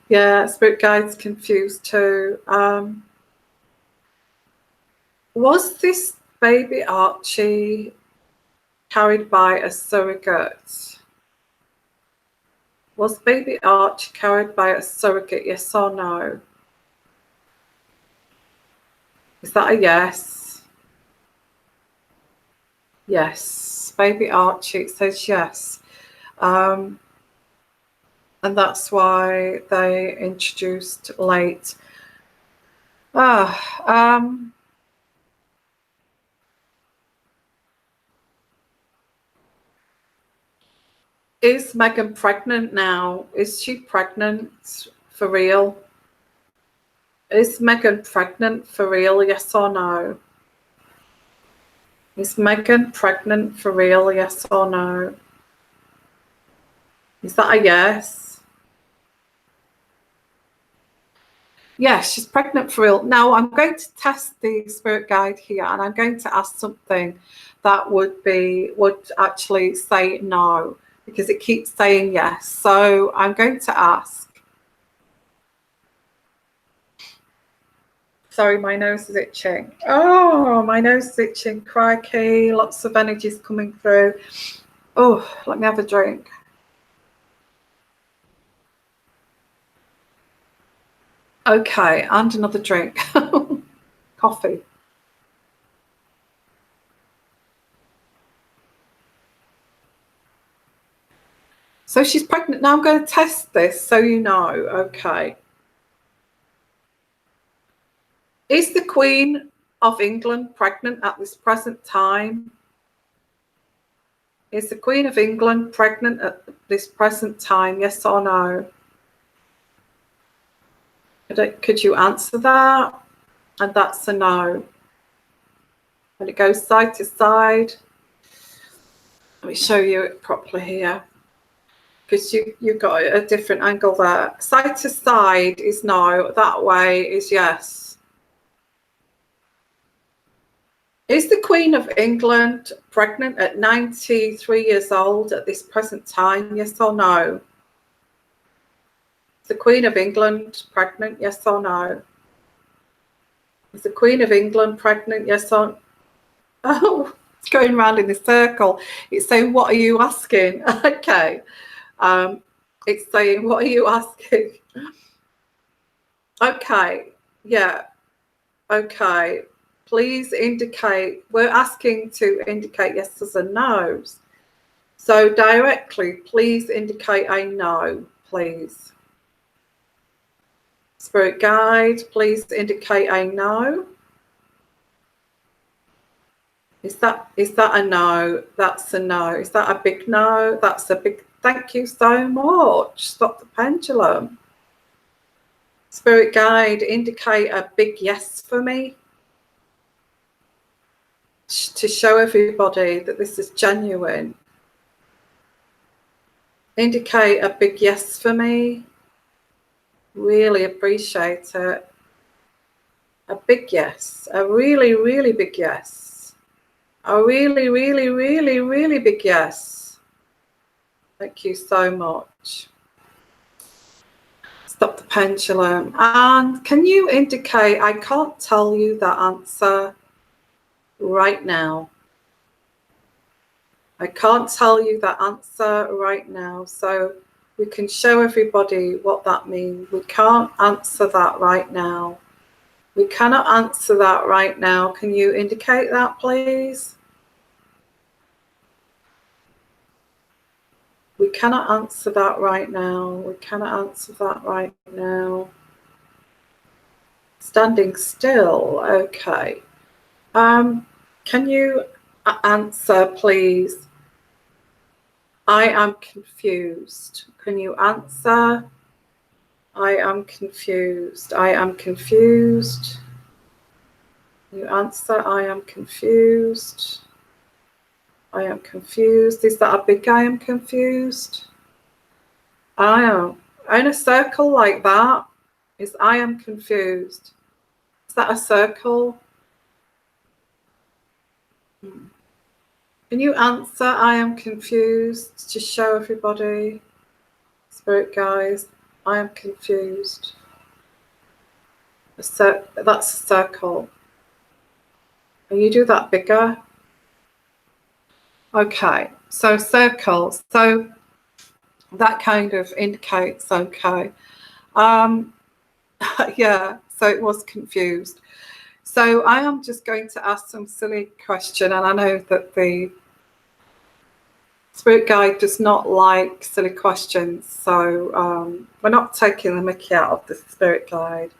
Yeah, spirit guide's confused too. Was this baby Archie carried by a surrogate? Was baby Archie carried by a surrogate, yes or no? Is that a yes? Yes. Baby Archie says yes. And that's why they introduced late. Is Megan pregnant now? Is she pregnant for real? Is Megan pregnant for real? Yes or no? Is Megan pregnant for real? Yes or no? Is that a yes? Yes, she's pregnant for real. Now I'm going to test the spirit guide here, and I'm going to ask something that would actually say no, because it keeps saying yes. So I'm going to ask. Sorry, my nose is itching. Oh, my nose is itching. Crikey, lots of energies coming through. Oh, let me have a drink. Okay, and another drink. Coffee. So she's pregnant. Now I'm going to test this so you know. Okay. Is the Queen of England pregnant at this present time? Is the Queen of England pregnant at this present time? Yes or no? Could you answer that? And that's a no. And it goes side to side. Let me show you it properly here, because you've got a different angle there. Side to side is no. That way is yes. Is the Queen of England pregnant at 93 years old at this present time? Yes or no? Is the Queen of England pregnant? Yes or no? Is the Queen of England pregnant? Yes or no? Oh, it's going round in a circle. It's saying, what are you asking? Okay. It's saying, what are you asking? Okay. Yeah. Okay. Please indicate. We're asking to indicate yeses and nos. So directly, please indicate a no, please. Spirit guide, please indicate a no. Is that a no? That's a no. Is that a big no? That's a big thank you so much. Stop the pendulum. Spirit guide, indicate a big yes for me, to show everybody that this is genuine. Indicate a big yes for me. Really appreciate it. A big yes. A really, really big yes. A really, really, really, really big yes. Thank you so much. Stop the pendulum. And can you indicate, I can't tell you that answer right now. I can't tell you that answer right now. So we can show everybody what that means. We can't answer that right now. We cannot answer that right now. Can you indicate that, please? We cannot answer that right now. We cannot answer that right now. Standing still. Okay. Can you answer, please? I am confused. Can you answer? I am confused. I am confused. You answer, I am confused. I am confused. Is that a big I am confused? I am. In a circle like that is I am confused. Is that a circle? Can you answer I am confused to show everybody? Spirit guys, I am confused. That's a circle. Can you do that bigger? Okay, so circles. So that kind of indicates, okay. Yeah, so it was confused. So I am just going to ask some silly question, and I know that the Spirit guide does not like silly questions, so we're not taking the mickey out of the Spirit guide.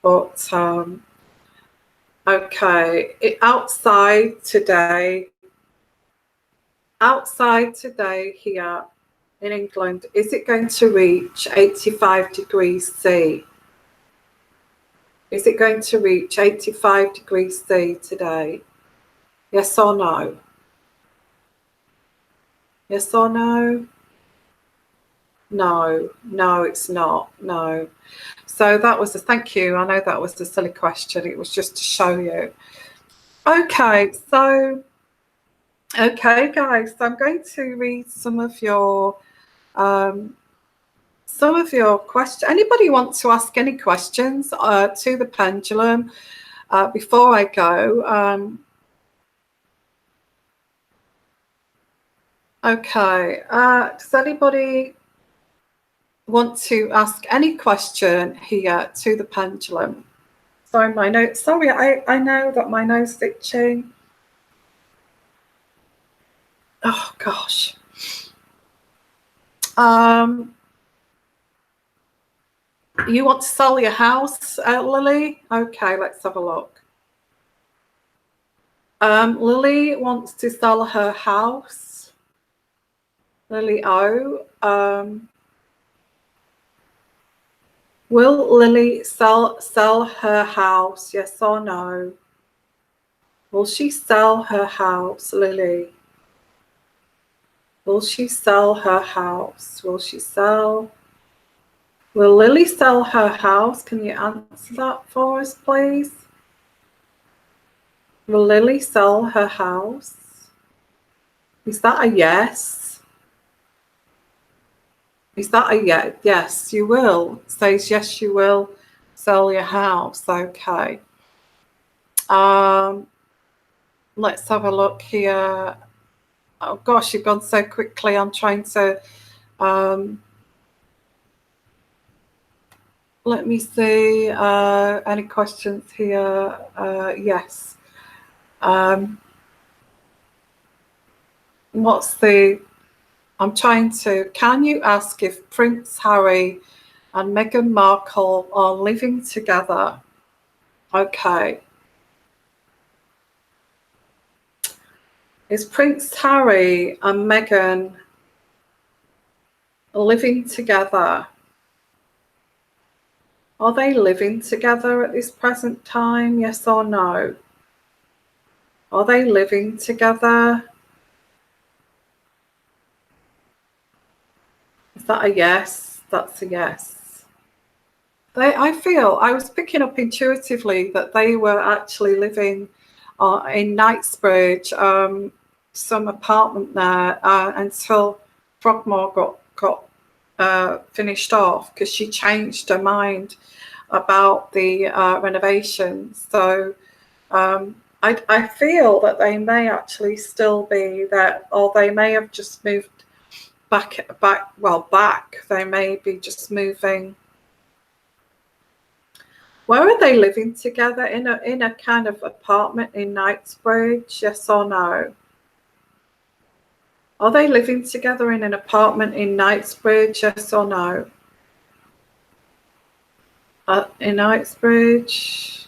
But okay, outside today here in England, is it going to reach 85 degrees C? Is it going to reach 85 degrees C today? Yes or no? Yes or no? No, no, it's not. No. So that was a thank you. I know that was a silly question. It was just to show you. Okay, so guys, so I'm going to read some of your questions. Anybody want to ask any questions to the pendulum before I go? Okay, does anybody want to ask any question here to the pendulum? Sorry, my nose. Sorry, I know that my nose is itching. Oh gosh. You want to sell your house, Lily? Okay, let's have a look. Lily wants to sell her house. Lily O. Will Lily sell her house? Yes or no? Will she sell her house, Lily? Will she sell her house? Will she sell? Will Lily sell her house? Can you answer that for us, please? Will Lily sell her house? Is that a yes? Is that a yes? Yes, you will. It says yes, you will sell your house. Okay. Let's have a look here. Oh gosh, you've gone so quickly. I'm trying to let me see. Any questions here? Yes. I'm trying to, can you ask if Prince Harry and Meghan Markle are living together? Okay. Is Prince Harry and Meghan living together? Are they living together at this present time? Yes or no? Are they living together? Is that a yes? That's a yes. I feel, I was picking up intuitively that they were actually living in Knightsbridge, some apartment there, until Frogmore got finished off, because she changed her mind about the renovations. So I feel that they may actually still be there, or they may have just moved back. They may be just moving. Where are they living together? In a kind of apartment in Knightsbridge? Yes or no? Are they living together in an apartment in Knightsbridge? Yes or no? In Knightsbridge?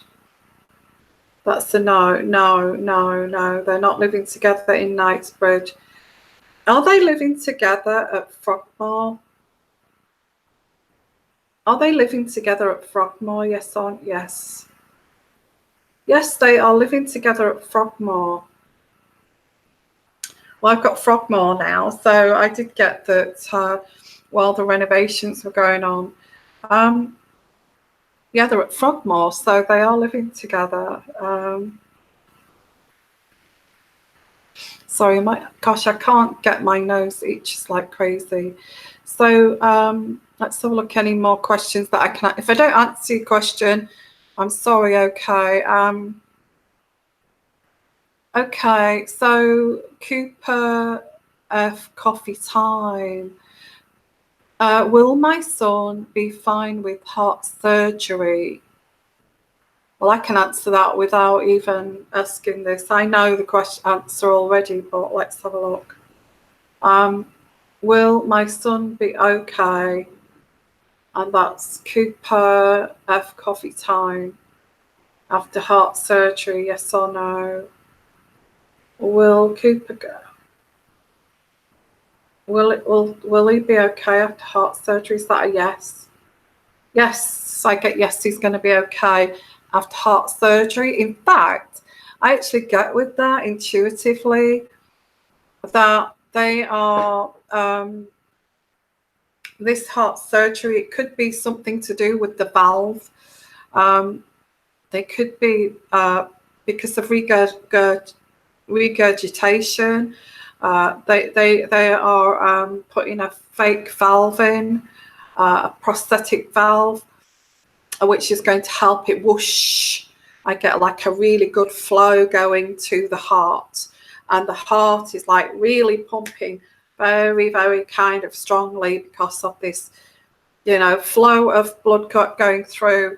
That's a no. No. They're not living together in Knightsbridge. Are they living together at Frogmore? Are they living together at Frogmore? Yes or yes? Yes, they are living together at Frogmore. Well, I've got Frogmore now, so I did get that while the renovations were going on. Yeah, they're at Frogmore, so they are living together. Sorry, gosh, I can't get my nose itches like crazy. So let's have a look. Any more questions that I can? If I don't answer your question, I'm sorry. Okay. Okay. So Cooper F. Coffee time. Will my son be fine with heart surgery? Well, I can answer that without even asking this. I know the answer already, but let's have a look. Will my son be okay? And that's Cooper F. Coffee time. After heart surgery, yes or no? Will Cooper go? Will he be okay after heart surgery? Is that a yes? Yes, I get yes, he's going to be okay after heart surgery. In fact, I actually get with that intuitively that they are this heart surgery. It could be something to do with the valve. They could be because of regurgitation. They are putting a fake valve in, a prosthetic valve, which is going to help it whoosh. I get like a really good flow going to the heart, and the heart is like really pumping very, very kind of strongly because of this, flow of blood going through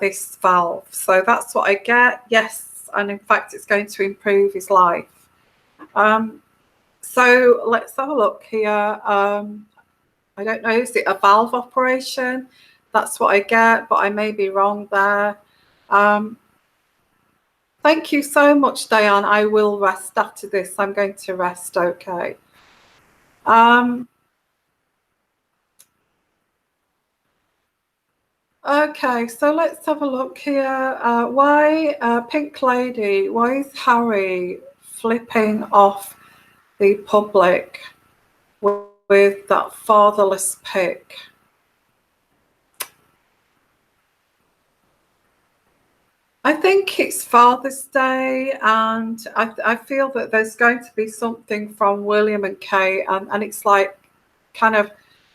this valve. So that's what I get. Yes, and in fact, it's going to improve his life. So let's have a look here. I don't know, is it a valve operation? That's what I get, but I may be wrong there. Thank you so much, Diane. I will rest after this. I'm going to rest, okay. Okay, so let's have a look here. Pink Lady, why is Harry flipping off the public with that fatherless pic? I think it's Father's Day, and I feel that there's going to be something from William and Kate, and it's like kind of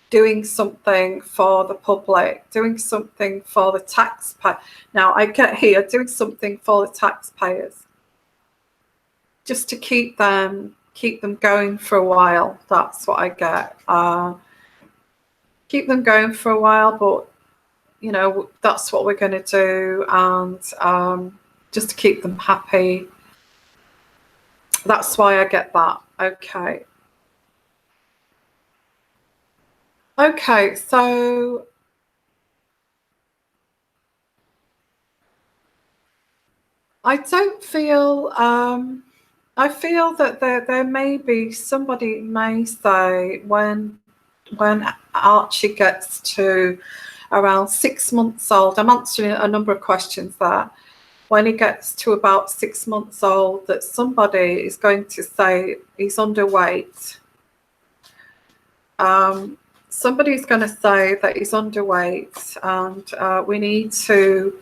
doing something for the public, doing something for the taxpayer. Now, I get here, doing something for the taxpayers, just to keep them going for a while. That's what I get. Keep them going for a while, but that's what we're going to do, and just to keep them happy. That's why I get that. Okay, so I don't feel I feel that there may be, somebody may say when Archie gets to around 6 months old, I'm answering a number of questions there. When he gets to about 6 months old, that somebody is going to say he's underweight. Somebody's going to say that he's underweight, and we need to.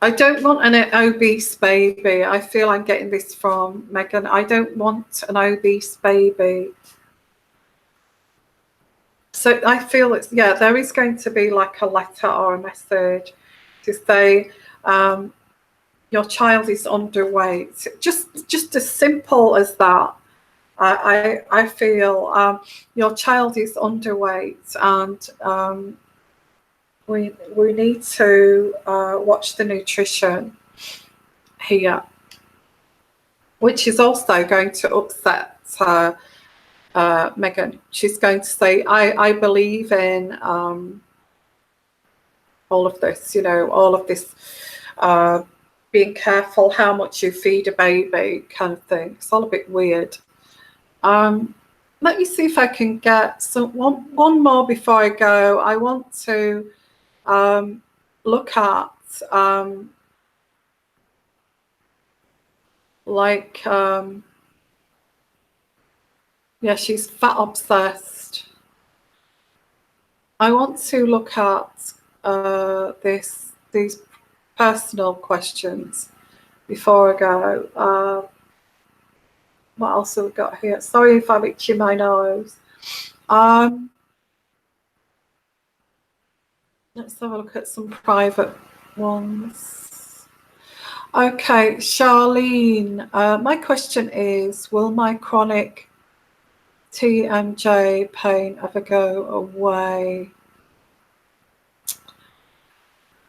I don't want an obese baby. I feel I'm getting this from Megan. I don't want an obese baby. So I feel it's, there is going to be like a letter or a message to say your child is underweight. Just as simple as that. I feel your child is underweight, and we need to watch the nutrition here, which is also going to upset Megan. She's going to say, I believe in all of this, all of this being careful how much you feed a baby kind of thing. It's all a bit weird. Let me see if I can get one more before I go. I want to look at Like, yeah, she's fat obsessed. I want to look at these personal questions before I go. What else have we got here? Sorry if I'm itching my nose. Let's have a look at some private ones. Okay, Charlene, my question is, will my chronic TMJ pain ever go away?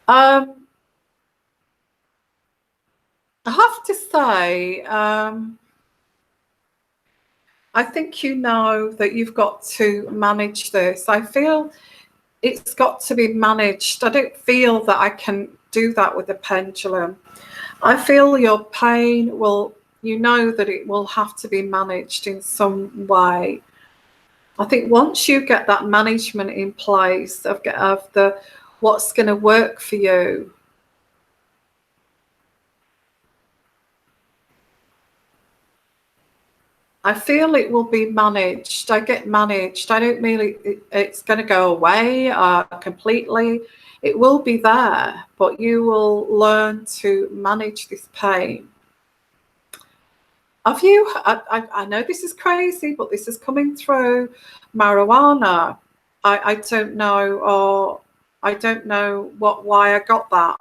I have to say, I think you know that you've got to manage this. I feel it's got to be managed. I don't feel that I can do that with the pendulum. I feel your pain will, you know that it will have to be managed in some way. I think once you get that management in place of the what's going to work for you, I feel it will be managed. I get managed. I don't mean it's going to go away completely. It will be there, but you will learn to manage this pain. Have you, I know this is crazy, but this is coming through marijuana. I don't know, or I don't know why I got that.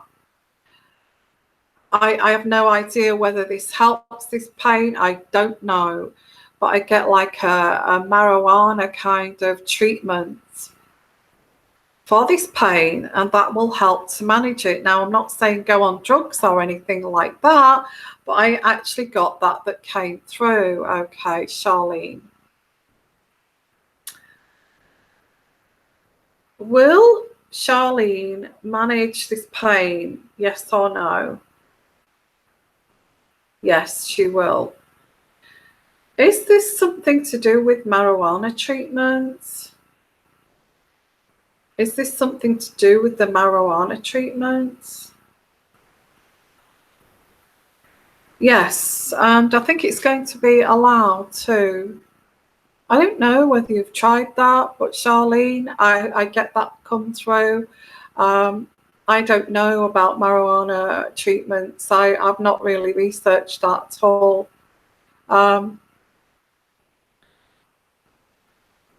I have no idea whether this helps this pain. I don't know, but I get like a marijuana kind of treatment for this pain, and that will help to manage it. Now, I'm not saying go on drugs or anything like that, but I actually got that came through. Okay, Charlene. Will Charlene manage this pain? Yes or no? Yes, she will. Is this something to do with marijuana treatment? Is this something to do with the marijuana treatment? Yes, and I think it's going to be allowed too. I don't know whether you've tried that, but Charlene, I get that come through. I don't know about marijuana treatments. I've not really researched that at all.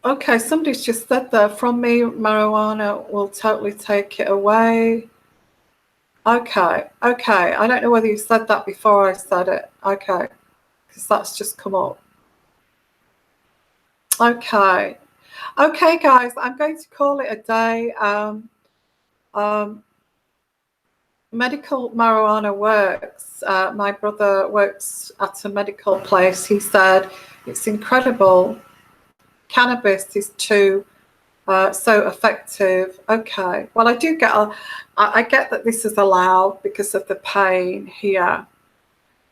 Okay, somebody's just said there, from me, marijuana will totally take it away. Okay. I don't know whether you said that before I said it. Okay, because that's just come up. Okay, guys, I'm going to call it a day. Medical marijuana works. My brother works at a medical place. He said it's incredible. Cannabis is too so effective. Okay, well, I do get I get that this is allowed because of the pain here,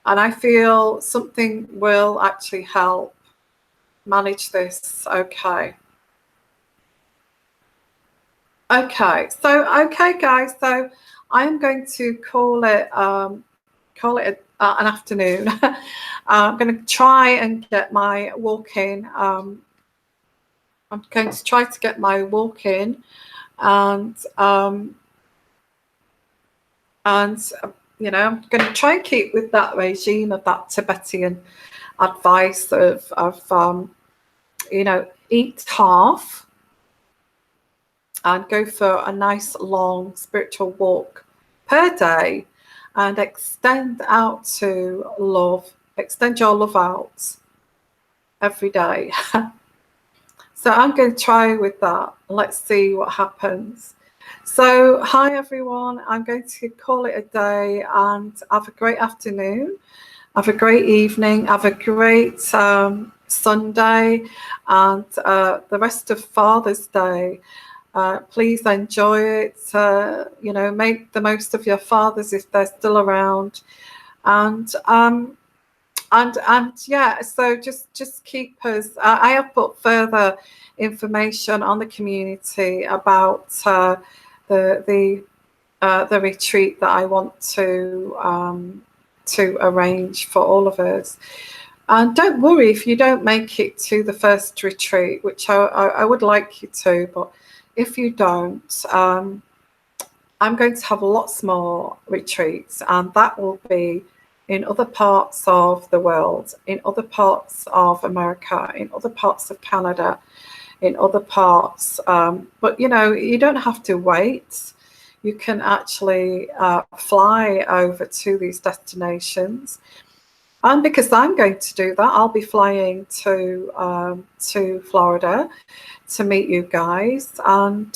and I feel something will actually help manage this. Okay, so guys, so I'm going to call it an afternoon. I'm going to try and get my walk in. I'm going to try to get my walk in, and you know, I'm going to try and keep with that regime of that Tibetan advice of you know, eat half and go for a nice long spiritual walk per day, and extend out to love, extend your love out every day. So I'm going to try with that. Let's see what happens. So hi everyone, I'm going to call it a day, and have a great afternoon, have a great evening, have a great Sunday, and the rest of Father's Day. Please enjoy it. You know, make the most of your fathers if they're still around, and yeah. So just keep us. I have put further information on the community about the retreat that I want to to arrange for all of us. And don't worry if you don't make it to the first retreat, which I would like you to, but if you don't, I'm going to have lots more retreats, and that will be in other parts of the world, in other parts of America, in other parts of Canada, in other parts. But, you know, you don't have to wait. You can actually fly over to these destinations. And because I'm going to do that, I'll be flying to Florida to meet you guys. And,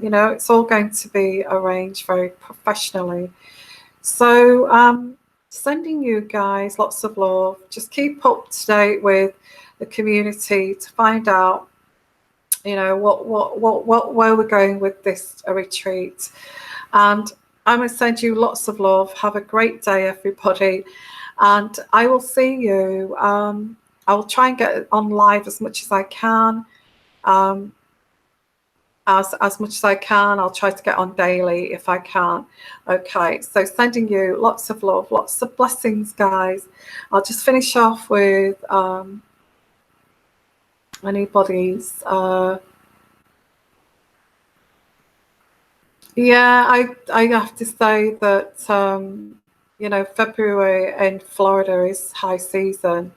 you know, it's all going to be arranged very professionally. So sending you guys lots of love. Just keep up to date with the community to find out, you know, where we're going with this retreat. And I'm going to send you lots of love. Have a great day, everybody. And I will see you. I will try and get on live as much as I can. As much as I can. I'll try to get on daily if I can. Okay, so sending you lots of love, lots of blessings, guys. I'll just finish off with anybody's. Yeah, I have to say that you know, February in Florida is high season.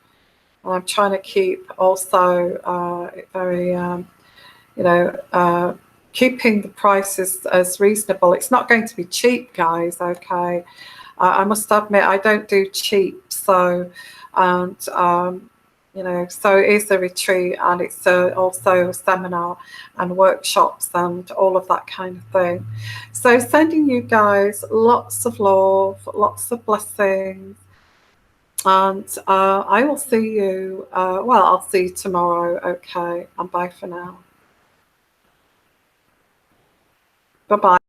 And I'm trying to keep also very you know, keeping the prices as reasonable. It's not going to be cheap, guys. Okay, I must admit I don't do cheap. So, and you know, so it is a retreat, and it's also a seminar and workshops and all of that kind of thing. So sending you guys lots of love, lots of blessings. And I will see you, well, I'll see you tomorrow. Okay, and bye for now. Bye-bye.